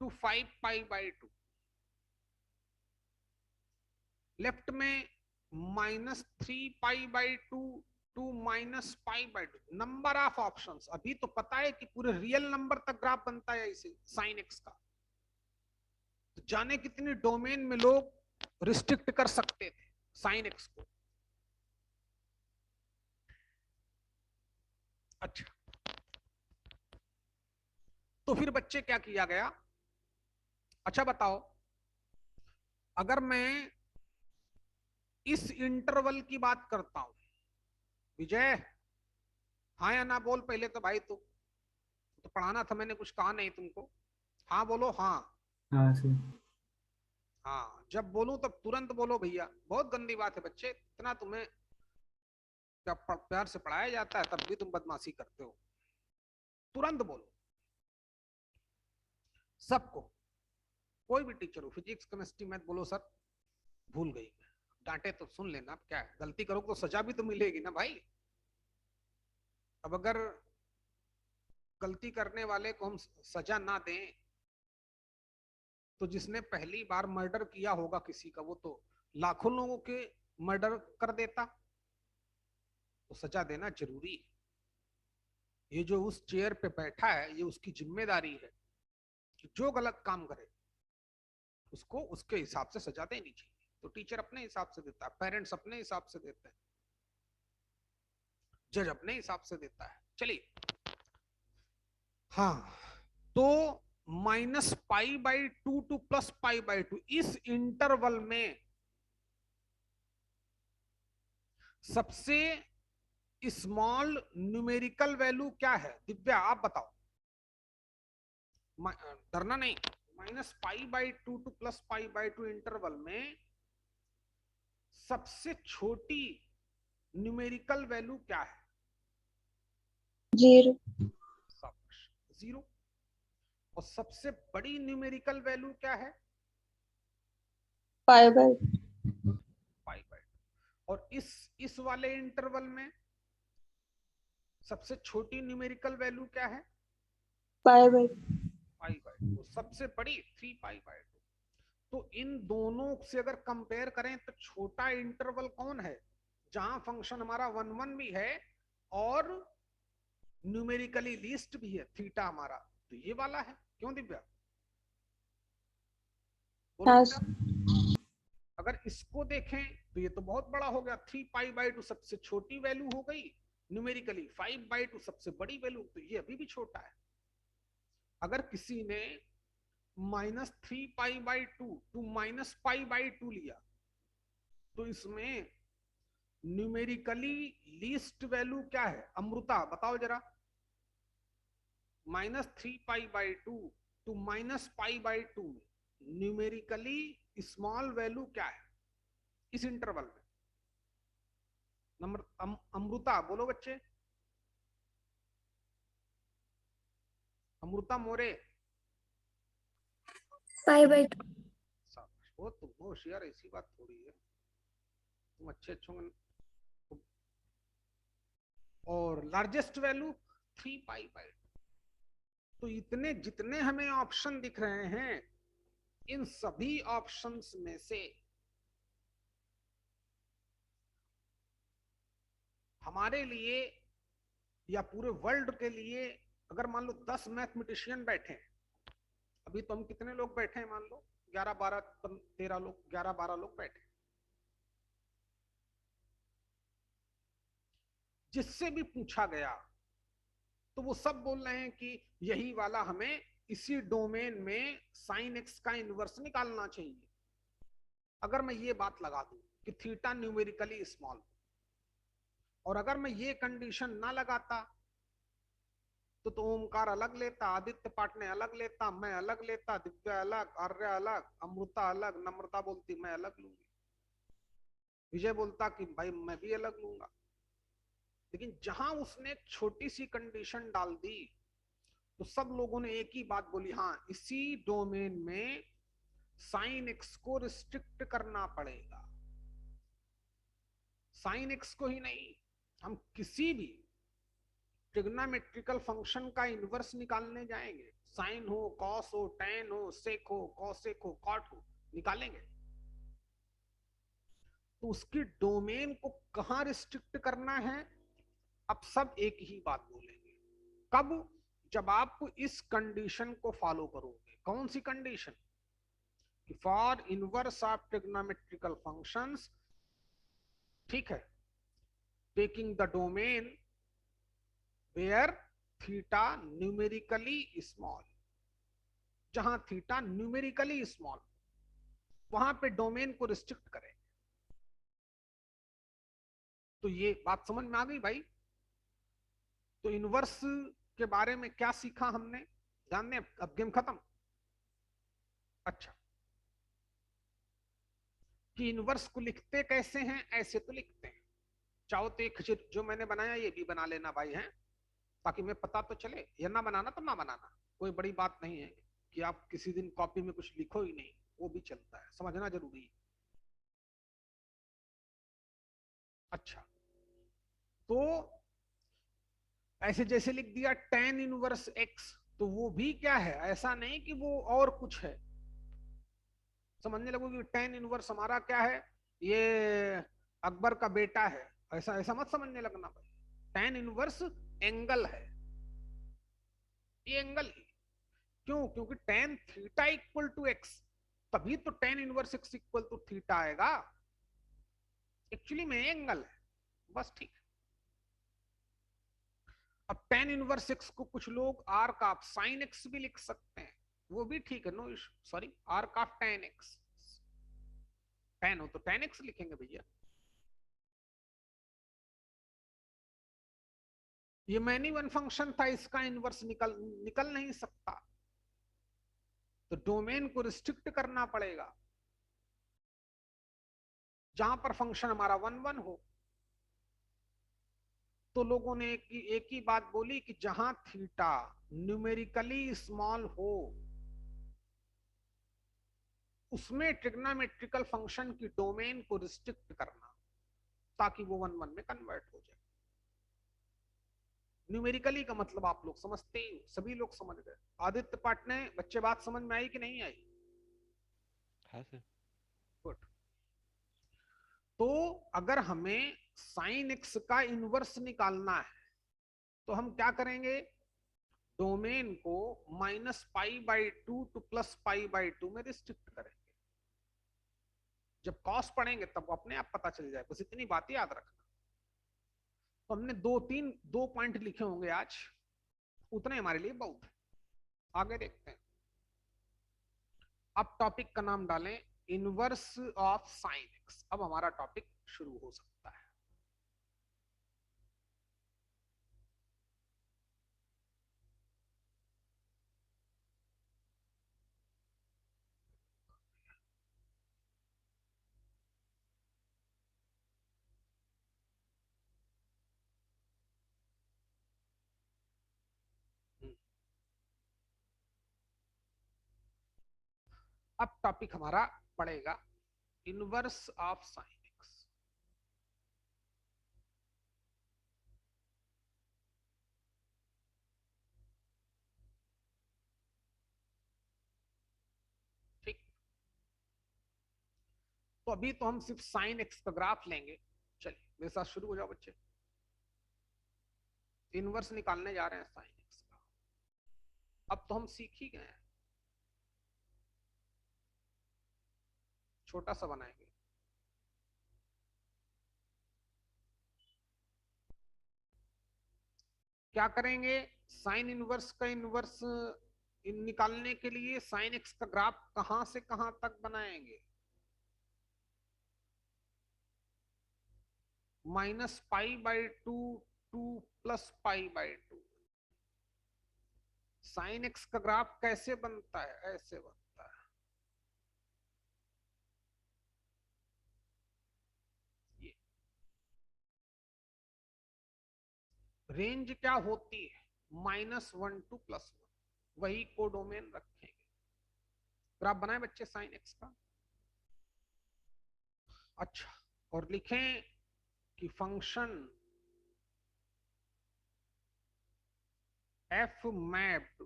टू 5π/2, लेफ्ट में -3π/2 टू -π/2। Number of options. अभी तो पता है कि पूरे रियल नंबर तक ग्राफ बनता है इसे साइन एक्स का। तो जाने कितनी डोमेन में लोग रिस्ट्रिक्ट कर सकते थे साइन एक्स को। अच्छा, तो फिर बच्चे क्या किया गया? अच्छा बताओ, अगर मैं इस इंटरवल की बात करता हूं, विजय हाँ या ना बोल पहले तो भाई। तो पढ़ाना था, मैंने कुछ कहा नहीं तुमको। हाँ बोलो, हाँ। हाँ सर। हाँ, जब बोलूं तब तुरंत बोलो भैया। बहुत गंदी बात है बच्चे, इतना तुम्हें जब प्यार से पढ़ाया जाता है तब भी तुम बदमाशी करते हो। तुरंत बोलो सबको, कोई भी टीचर हो, फिजिक्स केमिस्ट्री मैथ, बोलो सर भूल गई। डांटे तो सुन लेना, अब क्या है, गलती करो तो सजा भी तो मिलेगी ना भाई। अब अगर गलती करने वाले को हम सजा ना दें तो जिसने पहली बार मर्डर किया होगा किसी का वो तो लाखों लोगों के मर्डर कर देता। तो सजा देना जरूरी है। ये जो उस चेयर पे बैठा है ये उसकी जिम्मेदारी है कि जो गलत काम करे उसको उसके हिसाब से सजा देनी चाहिए। तो टीचर अपने हिसाब से देता है, पेरेंट्स अपने हिसाब से देते हैं, जज अपने हिसाब से देता है। चलिए, हाँ, तो -π/2 टू +π/2 इस इंटरवल में सबसे स्मॉल न्यूमेरिकल वैल्यू क्या है? दिव्या आप बताओ, डरना नहीं। -π/2 टू +π/2 इंटरवल में सबसे छोटी न्यूमेरिकल वैल्यू क्या है? 0। 0। और सबसे बड़ी न्यूमेरिकल वैल्यू क्या है? π/2। π/2। और इस वाले इंटरवल में सबसे छोटी न्यूमेरिकल वैल्यू क्या है? π/2। π/2। सबसे बड़ी 3π/2। तो इन दोनों से अगर कंपेयर करें तो छोटा इंटरवल कौन है? जहां फंक्शन हमारा 1 1 भी है और न्यूमेरिकली लीस्ट भी है थीटा हमारा, तो ये वाला है। क्यों दिव्या? बोलो हाँ बेटा। अगर इसको देखें तो ये तो बहुत बड़ा हो गया, 3π/2 सबसे छोटी वैल्यू हो गई न्यूमेरिकली, 5/2 सबसे बड़ी वैल्यू, तो ये अभी भी छोटा है। अगर किसी ने -3π/2 टू -π/2 लिया तो इसमें न्यूमेरिकली लीस्ट वैल्यू क्या है? अमृता बताओ जरा, -3π/2 टू -π/2 में न्यूमेरिकली स्मॉल वैल्यू क्या है इस इंटरवल में? नंबर अमृता बोलो बच्चे, अमृता मोरे। π/2। वो तुम होशियार, ऐसी बात थोड़ी है, तुम अच्छे और लार्जेस्ट वैल्यू 3π/2। तो इतने जितने हमें ऑप्शन दिख रहे हैं इन सभी ऑप्शंस में से हमारे लिए या पूरे वर्ल्ड के लिए अगर मान लो 10 मैथमेटिशियन बैठे हैं, अभी तो हम कितने लोग बैठे हैं? मान लो 11 12 13 लोग, 11 12 लोग बैठे, जिससे भी पूछा गया तो वो सब बोल रहे हैं कि यही वाला हमें इसी डोमेन में sin x का इनवर्स निकालना चाहिए। अगर मैं ये बात लगा दूं कि थीटा न्यूमेरिकली स्मॉल, और अगर मैं ये कंडीशन ना लगाता तो ओमकार अलग लेता, आदित्य पाटने अलग लेता, मैं अलग लेता, दिव्या अलग, आर्य अलग, अमृता अलग, नम्रता बोलती मैं अलग लूंगी, विजय बोलता कि भाई मैं भी अलग लूंगा। लेकिन जहां उसने छोटी सी कंडीशन डाल दी तो सब लोगों ने एक ही बात बोली, हाँ इसी डोमेन में साइन एक्स को रिस्ट्रिक्ट करना पड़ेगा। साइन एक्स को ही नहीं, हम किसी भी ट्रिग्नोमेट्रिकल फंक्शन का इनवर्स निकालने जाएंगे, साइन हो, कॉस हो, टेन हो, सेक हो, कॉसेक हो, कॉट हो, निकालेंगे तो उसकी डोमेन को कहां रिस्ट्रिक्ट करना है? अब सब एक ही बात बोलेंगे। कब? जब आप इस कंडीशन को फॉलो करोगे। कौन सी condition? For inverse of trigonometrical functions, ठीक है, taking the domain where theta numerically small, जहां थीटा न्यूमेरिकली स्मॉल वहां पे डोमेन को रिस्ट्रिक्ट करें। तो ये बात समझ में आ गई भाई? तो इनवर्स के बारे में क्या सीखा हमने, जानने अब गेम खत्म। अच्छा, कि इनवर्स को लिखते कैसे हैं? ऐसे तो लिखते हैं, चाहो तो एक जो मैंने बनाया ये भी बना लेना भाई, हैं, ताकि मैं पता तो चले। या ना बनाना तो ना बनाना, कोई बड़ी बात नहीं है कि आप किसी दिन कॉपी में कुछ लिखो ही नहीं, वो भी चलता है, समझना जरूरी है। अच्छा, तो ऐसे जैसे लिख दिया tan इनवर्स x, तो वो भी क्या है, ऐसा नहीं कि वो और कुछ है। समझने लगोगे tan इनवर्स हमारा क्या है, ये अकबर का बेटा है, ऐसा ऐसा मत समझने लगना भाई। tan इनवर्स एंगल है, ये एंगल ही। क्यों? क्योंकि tan theta equal to x, तभी तो tan inverse x equal to theta आएगा। एक्चुअली में एंगल है बस, ठीक है। अब tan इनवर्स x को कुछ लोग आर्क ऑफ साइन x भी लिख सकते हैं, वो भी ठीक है, no issue. Sorry, arc of tan x, tan हो तो tan x लिखेंगे भैया। ये मैनी वन फंक्शन था, इसका इनवर्स निकल नहीं सकता, तो डोमेन को रिस्ट्रिक्ट करना पड़ेगा जहां पर फंक्शन हमारा 1 1 हो। तो लोगों ने एक ही बात बोली कि जहां थीटा न्यूमेरिकली स्मॉल हो उसमें ट्रिग्नोमेट्रिकल फंक्शन की डोमेन को रिस्ट्रिक्ट करना, ताकि वो 1 1 में कन्वर्ट हो जाए। न्यूमेरिकली का मतलब आप लोग समझते ही, सभी लोग समझ गए। आदित्य पाटने, बच्चे बात समझ में आई कि नहीं आई? हाँ सर। गुड। तो अगर हमें साइन एक्स का इनवर्स निकालना है तो हम क्या करेंगे, डोमेन को -π/2 टू +π/2 में रिस्ट्रिक्ट करेंगे। जब कॉस पढ़ेंगे तब अपने आप पता चल जाए, बस इतनी बात याद रखना। तो हमने दो पॉइंट लिखे होंगे आज, उतने हमारे लिए बहुत है। आगे देखते हैं। अब टॉपिक का नाम डालें इनवर्स ऑफ साइन एक्स। अब हमारा टॉपिक शुरू हो सकता है। अब टॉपिक हमारा पड़ेगा इनवर्स ऑफ साइन एक्स। ठीक, तो अभी तो हम सिर्फ साइन एक्स का ग्राफ लेंगे। चलिए मेरे साथ शुरू हो जाओ बच्चे। इनवर्स निकालने जा रहे हैं साइन एक्स का। अब तो हम सीख ही गए हैं, छोटा सा बनाएंगे। क्या करेंगे, साइन इनवर्स का इनवर्स निकालने के लिए साइन एक्स का ग्राफ कहां से कहां तक बनाएंगे, -π/2 टू +π/2। साइन एक्स का ग्राफ कैसे बनता है, ऐसे बनता है। ये रेंज क्या होती है, -1 टू +1, वही कोडोमेन रखेंगे। ग्राफ बनाए बच्चे साइन एक्स का। अच्छा, और लिखें कि function f mapped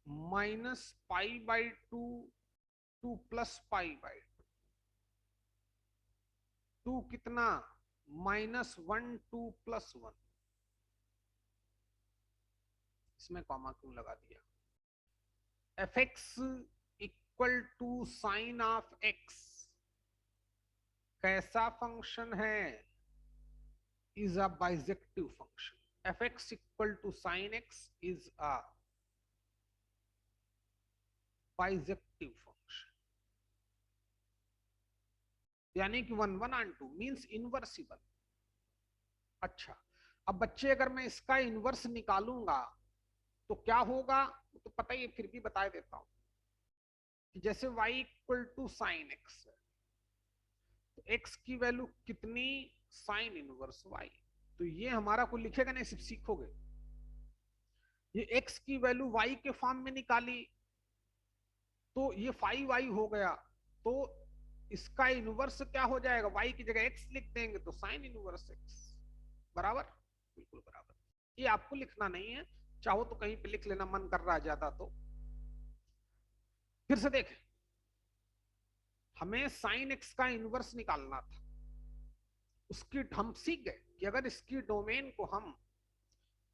-π/2 to +π/2, to कितना, -1 टू +1। इसमें कॉमा क्यों लगा दिया, fx equal to sine of x कैसा फंक्शन है, is a bijective function. fx equal to sine x is a bijective function, यानी कि 1 1 2 मींस इनवर्सिबल। अच्छा, अब बच्चे अगर मैं इसका इनवर्स निकालूंगा तो क्या होगा, तो पता ही है, फिर भी बता देता हूं कि जैसे y equal to sine X है, तो x की वैल्यू कितनी, साइन इनवर्स y। तो ये हमारा कोई लिखेगा नहीं, सिर्फ सीखोगे। ये x की वैल्यू y के फॉर्म में निकाली तो ये 5y हो गया, तो इसका इनवर्स क्या हो जाएगा, y की जगह x लिख देंगे तो साइन इनवर्स x बराबर, बिल्कुल बराबर। ये आपको लिखना नहीं है, चाहो तो कहीं पे लिख लेना, मन कर रहा है ज्यादा तो। फिर से देखें, हमें साइन एक्स का इनवर्स निकालना था, उसकी हम सीख गए कि अगर इसकी डोमेन को हम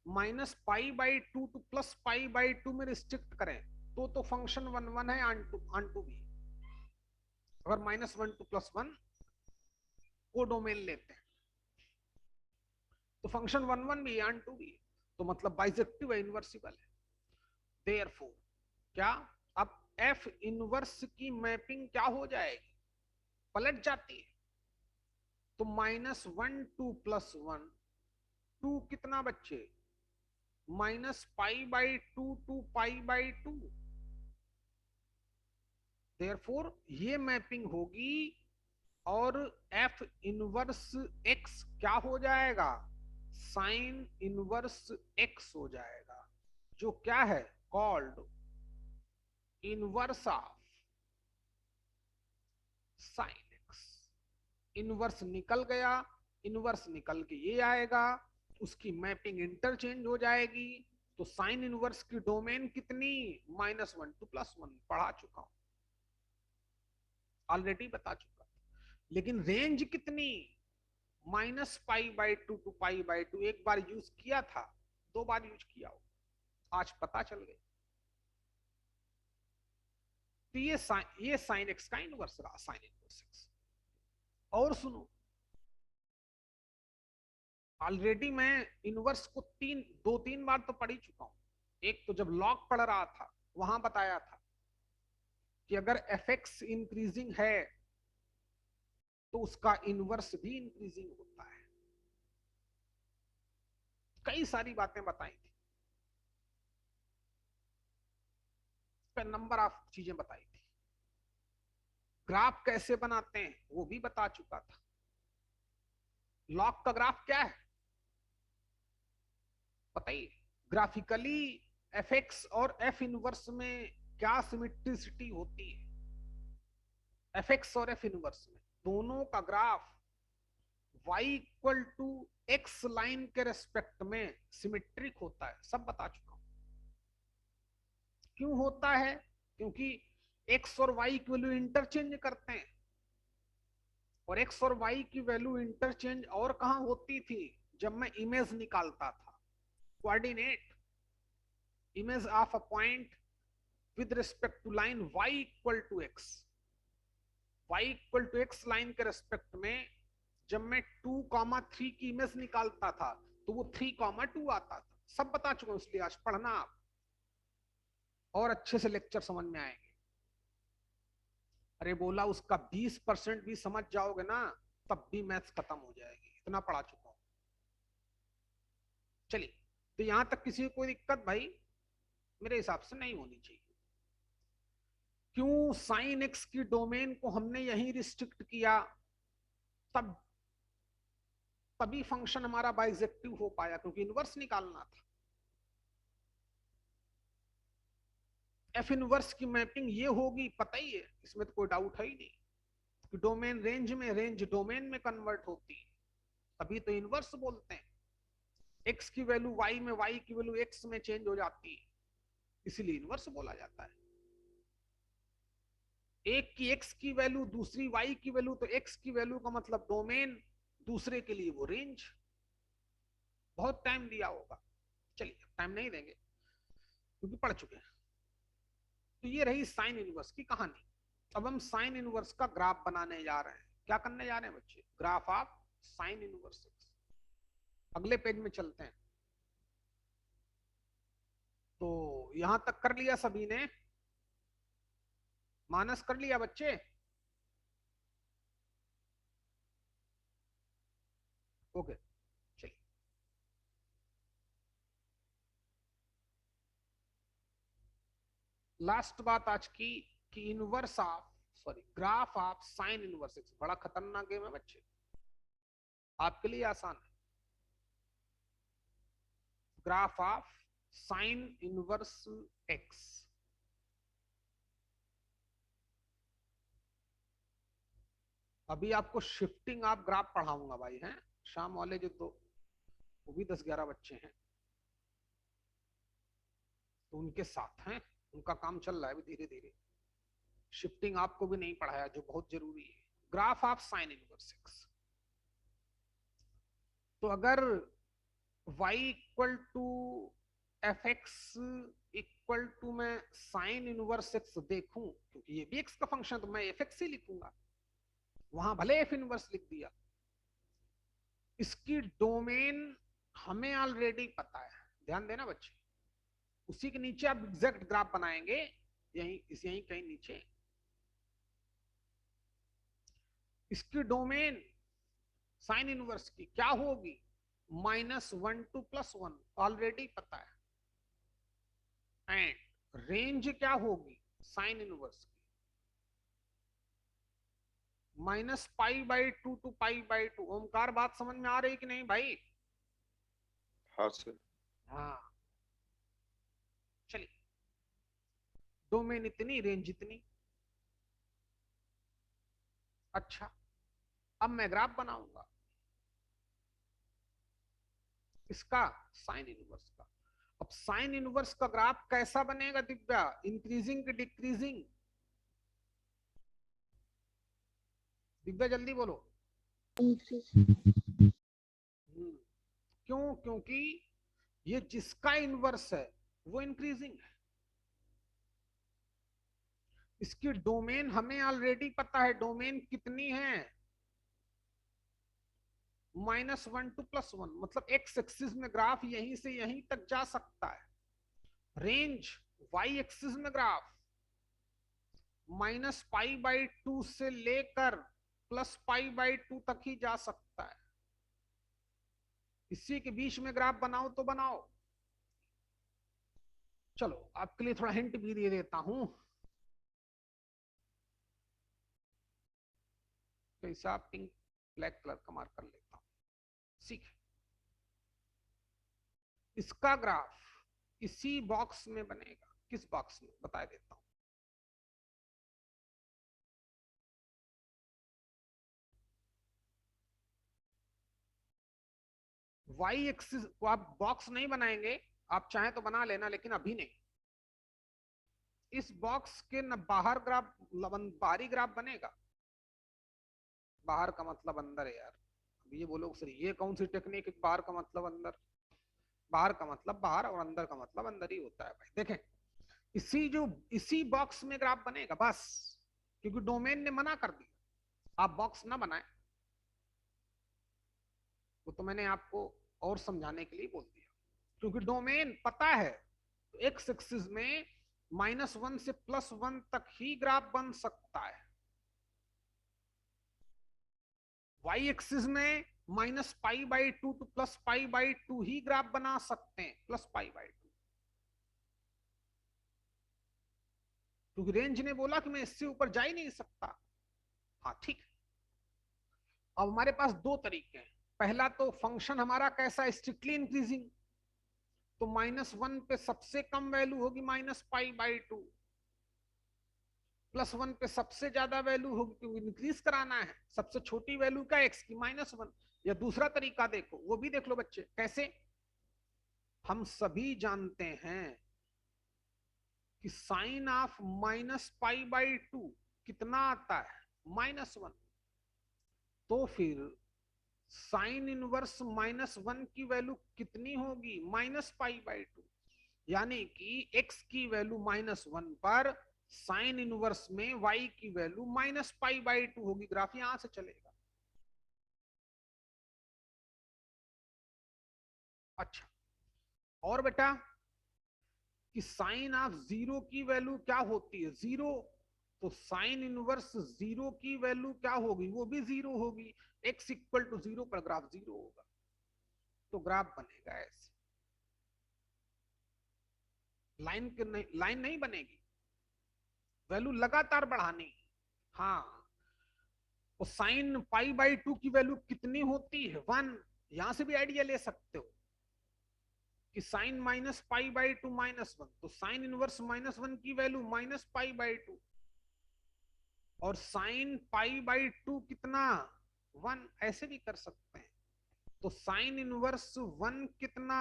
-π/2 टू +π/2 में रिस्ट्रिक्ट करें तो फंक्शन 1 1 है, ऑन टू भी। अगर -1 टू +1 को डोमेन लेते हैं तो फंक्शन 1 1 भी ऑन टू भी, तो मतलब बाइजेक्टिव है, इनवर्सिबल है। देयरफॉर क्या, अब एफ इनवर्स की मैपिंग क्या हो जाएगी, पलट जाती है। तो -1 टू +1, 2 कितना बच्चे, -π/2 टू π/2। देयरफॉर ये मैपिंग होगी और एफ इनवर्स एक्स क्या हो जाएगा, साइन इनवर्स एक्स हो जाएगा, जो क्या है, called inverse of sine x. Inverse निकल गया, इनवर्स निकल के ये आएगा, उसकी मैपिंग इंटरचेंज हो जाएगी। तो साइन इनवर्स की डोमेन कितनी, -1 टू +1, पढ़ा चुका हूं, ऑलरेडी बता चुका। लेकिन रेंज कितनी, -π/2 टू π/2। एक बार यूज किया था, 2 बार यूज किया हो, आज पता चल गया। तो ये साइन एक्स का इनवर्स रहा, साइन इनवर्स एक्स। और सुनो, ऑलरेडी मैं इनवर्स को 2-3 बार तो पढ़ ही चुका हूं। एक तो जब लॉग पढ़ रहा था वहां बताया था कि अगर एफ एक्स इंक्रीजिंग है तो उसका इनवर्स भी इंक्रीजिंग होता है। कई सारी बातें बताई थी, नंबर ऑफ चीजें बताई थी। ग्राफ कैसे बनाते हैं वो भी बता चुका था। लॉग का ग्राफ क्या है बताइए, ग्राफिकली एफ एक्स और एफ इनवर्स में क्या सिमेट्रिसिटी होती है। एफ एक्स और एफ इनवर्स में दोनों का ग्राफ y=x लाइन के रेस्पेक्ट में सिमेट्रिक होता है, सब बता चुका हूं। क्यों होता है, क्योंकि x और y की वैल्यू इंटरचेंज करते हैं, और x और y की वैल्यू इंटरचेंज और कहां होती थी, जब मैं इमेज निकालता था, coordinate image of a point with respect to line y=x। y=x line के रेस्पेक्ट में जब मैं 2,3 की इमेज निकालता था तो वो 3,2 आता था। सब बता चुका हूं, इसलिए आज पढ़ना आप और अच्छे से लेक्चर समझ में आएंगे। अरे बोला उसका 20% भी समझ जाओगे ना तब भी मैथ्स खत्म हो जाएगी, इतना पढ़ा चुका हूं। चलिए, तो यहां तक किसी को कोई दिक्कत भाई मेरे हिसाब से नहीं होनी चाहिए। क्यों साइन एक्स की डोमेन को हमने यहीं रिस्ट्रिक्ट किया, तभी फंक्शन हमारा बाइजेक्टिव हो पाया, क्योंकि इनवर्स निकालना था। एफ इनवर्स की मैपिंग ये होगी, पता ही है, इसमें तो कोई डाउट है ही नहीं कि डोमेन रेंज में, रेंज डोमेन में कन्वर्ट होती है, तभी तो इनवर्स बोलते हैं। एक्स की वैल्यू वाई में, वाई की वैल्यू एक्स में चेंज हो जाती है, इसीलिए इनवर्स बोला जाता है। एक की एक्स की वैल्यू, दूसरी वाई की वैल्यू, तो एक्स की वैल्यू का मतलब डोमेन, दूसरे के लिए वो रेंज। बहुत टाइम दिया होगा, चलिए टाइम नहीं देंगे क्योंकि पढ़ चुके हैं। तो ये रही साइन इनवर्स की कहानी। अब हम साइन इनवर्स का ग्राफ बनाने जा रहे हैं। क्या करने जा रहे हैं बच्चे, ग्राफ ऑफ साइन इनवर्स। अगले पेज में चलते हैं। तो यहां तक कर लिया सभी ने, मानस कर लिया बच्चे, ओके चलिए। लास्ट बात आज की कि inverse of, sorry, graph of sine inverse x बड़ा खतरनाक गेम है बच्चे, आपके लिए आसान है। Graph of sine inverse x, अभी आपको शिफ्टिंग आप ग्राफ पढ़ाऊंगा भाई, हैं शाम वाले जो, तो वो भी 10-11 बच्चे हैं, तो उनके साथ हैं, उनका काम चल रहा है धीरे धीरे। शिफ्टिंग आपको भी नहीं पढ़ाया, जो बहुत जरूरी है। Graph of sine inverse X. तो अगर y equal to F X equal to मैं साइन इनवर्स एक्स देखूं, क्योंकि ये भी एक्स का फंक्शन, तो मैं एफ एक्स ही लिखूंगा, वहां भले एफ इनवर्स लिख दिया। इसकी डोमेन हमें ऑलरेडी पता है, ध्यान देना बच्चे। उसी के नीचे आप एग्जैक्ट ग्राफ बनाएंगे, यहीं कहीं नीचे। इसकी डोमेन साइन इनवर्स की क्या होगी, -1 to +1, ऑलरेडी पता है। एंड रेंज क्या होगी साइन इनवर्स की, -π/2 to π/2। ओमकार, बात समझ में आ रही कि नहीं भाई? हाँ सर। हाँ, चलिए। डोमेन इतनी, रेंज इतनी। अच्छा, अब मैं ग्राफ बनाऊंगा इसका, साइन इनवर्स का। अब साइन इनवर्स का ग्राफ कैसा बनेगा दिव्या, इंक्रीजिंग की डिक्रीजिंग? दिव्या जल्दी बोलो। क्यों? क्योंकि ये जिसका इनवर्स है वो इंक्रीजिंग है। इसकी डोमेन हमें ऑलरेडी पता है, डोमेन कितनी है, -1 to +1, मतलब एक्स एक्सिस में ग्राफ यहीं से यहीं तक जा सकता है। रेंज वाई एक्सिस में ग्राफ -π/2 से लेकर +π/2 तक ही जा सकता है। इसी के बीच में ग्राफ बनाओ तो बनाओ। चलो आपके लिए थोड़ा हिंट भी दे देता हूं। कैसा, पिंक ब्लैक कलर का मार्कर लेता हूं, ठीक। इसका ग्राफ इसी बॉक्स में बनेगा। किस बॉक्स में, बता देता हूं। वाई एक्सिस को आप बॉक्स नहीं बनाएंगे, आप चाहें तो बना लेना, लेकिन अभी नहीं। इस बॉक्स के न बाहर ग्राफ, बाहरी ग्राफ बनेगा। बाहर का मतलब अंदर है यार। अब ये बोलो सर ये कौन सी टेक्निक, बाहर का मतलब अंदर? बाहर का मतलब बाहर और अंदर का मतलब अंदर ही होता है भाई। देखें, इसी बॉक्स में ग्राफ बनेगा बस, क्योंकि डोमेन ने मना कर दिया आप बॉक्स ना बनाए। वो तो मैंने आपको और समझाने के लिए बोल दिया, क्योंकि डोमेन पता है। तो एक्स एक्सिस में -1 से +1 तक ही ग्राफ बन सकता है। वाई एक्सिस में -π/2 to +π/2 ही ग्राफ बना सकते हैं, +π/2, क्योंकि रेंज ने बोला कि मैं इससे ऊपर जा ही नहीं सकता। हाँ ठीक। अब हमारे पास दो तरीके हैं। पहला तो फंक्शन हमारा कैसा, स्ट्रिक्टली इंक्रीजिंग, तो -1 पे सबसे कम वैल्यू होगी -π/2, +1 पे सबसे ज्यादा वैल्यू होगी, क्योंकि इंक्रीज कराना है। सबसे छोटी वैल्यू क्या, एक्स की, -1। या दूसरा तरीका देखो, वो भी देख लो बच्चे, कैसे? हम सभी जानते हैं कि साइन ऑफ -π/2 कितना आता है, -1। तो फिर साइन इनवर्स -1 की वैल्यू कितनी होगी, -π/2। यानी कि x की वैल्यू -1 पर साइन इनवर्स में y की वैल्यू -π/2 होगी। ग्राफ यहां से चलेगा। अच्छा, और बेटा कि साइन ऑफ 0 की वैल्यू क्या होती है, 0। तो साइन इनवर्स 0 की वैल्यू क्या होगी, वो भी 0 होगी। x इक्वल टू 0 पर ग्राफ 0 होगा। तो ग्राफ बनेगा ऐसे, लाइन नहीं बनेगी, वैल्यू लगातार बढ़ानी। हाँ, तो साइन π/2 की वैल्यू कितनी होती है, 1। यहां से भी आइडिया ले सकते हो कि साइन -π/2 -1, तो साइन इनवर्स -1 की वैल्यू -π/2, और साइन π/2 कितना, 1, ऐसे भी कर सकते हैं। तो साइन इनवर्स 1 कितना,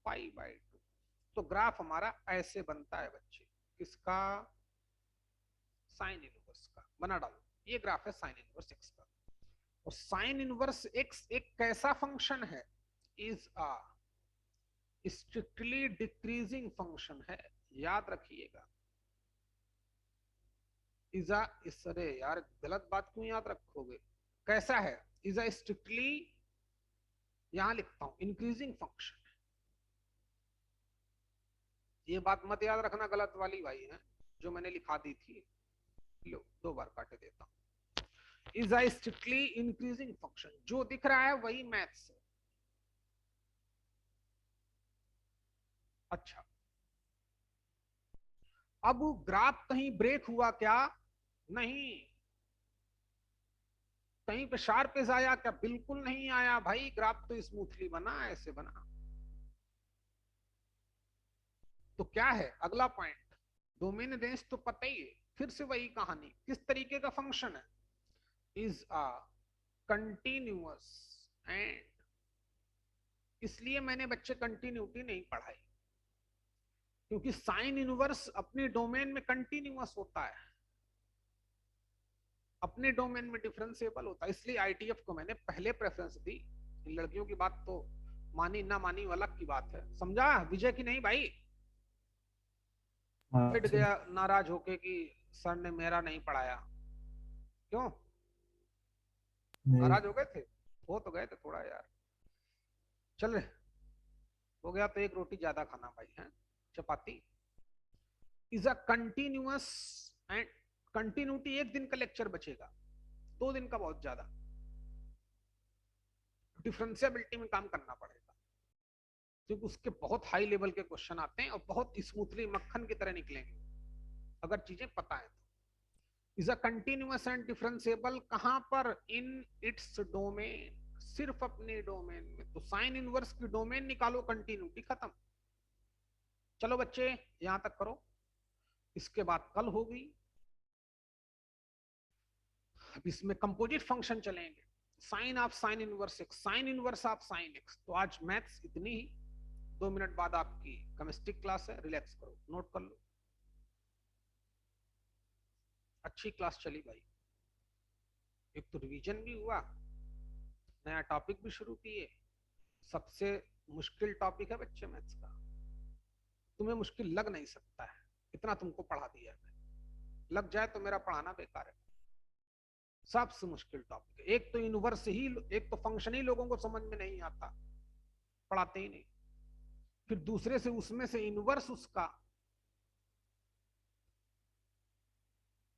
π/2। तो ग्राफ हमारा ऐसे बनता है बच्चे, किसका? साइन इनवर्स का। बना डालो, ये ग्राफ है साइन इनवर्स एक्स का। और साइन इनवर्स एक्स एक कैसा फंक्शन है? Is a strictly decreasing function है, याद रखिएगा। इजा इस, अरे यार गलत बात क्यों याद रखोगे? कैसा है? इज अ स्ट्रिक्टली, यहां लिखता हूं इंक्रीजिंग फंक्शन। ये बात मत याद रखना गलत वाली भाई है, जो मैंने लिखा दी थी। लो 2 बार काटे देता हूं। Is a strictly increasing function, जो दिख रहा है वही मैथ्स है। अच्छा, अब ग्राफ कहीं ब्रेक हुआ क्या? नहीं। कहीं पे शार्प एज आया क्या? बिल्कुल नहीं आया भाई, ग्राफ तो स्मूथली बना, ऐसे बना। तो क्या है अगला पॉइंट? डोमेन रेंज तो पता ही है, फिर से वही कहानी। किस तरीके का फंक्शन है? इज अ कंटिन्यूअस एंड, इसलिए मैंने बच्चे कंटिन्यूटी नहीं पढ़ाई, क्योंकि साइन इनवर्स अपने डोमेन में कंटिन्यूअस होता है, अपने डोमेन में डिफरेंशिएबल होता है। इसलिए आईटीएफ को मैंने पहले प्रेफरेंस दी। लड़कियों की बात तो मानी ना मानी अलग की बात है, समझा विजय की नहीं भाई? हाँ बैठ सर। गया नाराज होके कि सर ने मेरा नहीं पढ़ाया। क्यों नहीं। नाराज हो गए थे? हो तो गए थे थोड़ा यार। चल रहे हो गया तो एक रोटी ज्यादा खाना भाई है, चपाती। Is a continuous and, continuity एक दिन का लेक्चर बचेगा, 2 दिन का बहुत ज्यादा। डिफरेंशियबिलिटी में काम करना पड़ेगा, क्योंकि उसके बहुत हाई लेवल के क्वेश्चन आते हैं और बहुत स्मूथली मक्खन की तरह निकलेंगे अगर चीजें पता है तो। Is a continuous and differentiable कहां पर? इन इट्स डोमेन, सिर्फ अपने डोमेन में। तो साइन इनवर्स की डोमेन निकालो, कंटिन्यूटी खत्म। चलो बच्चे यहां तक करो, इसके बाद कल होगी। अब इसमें कंपोजिट फंक्शन चलेंगे, sine of sine inverse X, sine inverse of sine X. तो आज मैथ्स इतनी ही। 2 मिनट बाद आपकी केमिस्ट्री क्लास है, रिलैक्स करो, नोट कर लो। अच्छी क्लास चली भाई, एक तो रिवीजन भी हुआ, नया टॉपिक भी शुरू किए। सबसे मुश्किल टॉपिक है बच्चे मैथ्स का, तुम्हें मुश्किल लग नहीं सकता है, इतना तुमको पढ़ा दिया है। लग जाए तो मेरा पढ़ाना बेकार है। सबसे मुश्किल टॉपिक है। एक तो इनवर्स ही, एक तो फंक्शन ही लोगों को समझ में नहीं आता, पढ़ाते ही नहीं। फिर दूसरे से उसमें से इनवर्स, उसका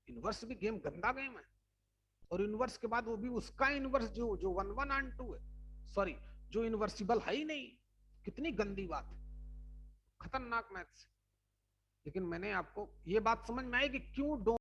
इनवर्स भी गेम गंदा गेम है। और इनवर्स के बाद वो भी उसका इनवर्स जो जो 1 1 and 2 है, सॉरी जो इनवर्सिबल है ही नहीं। कितनी गंदी बात, खतरनाक मैथ्स। लेकिन मैंने आपको ये बात समझ में आई कि क्यों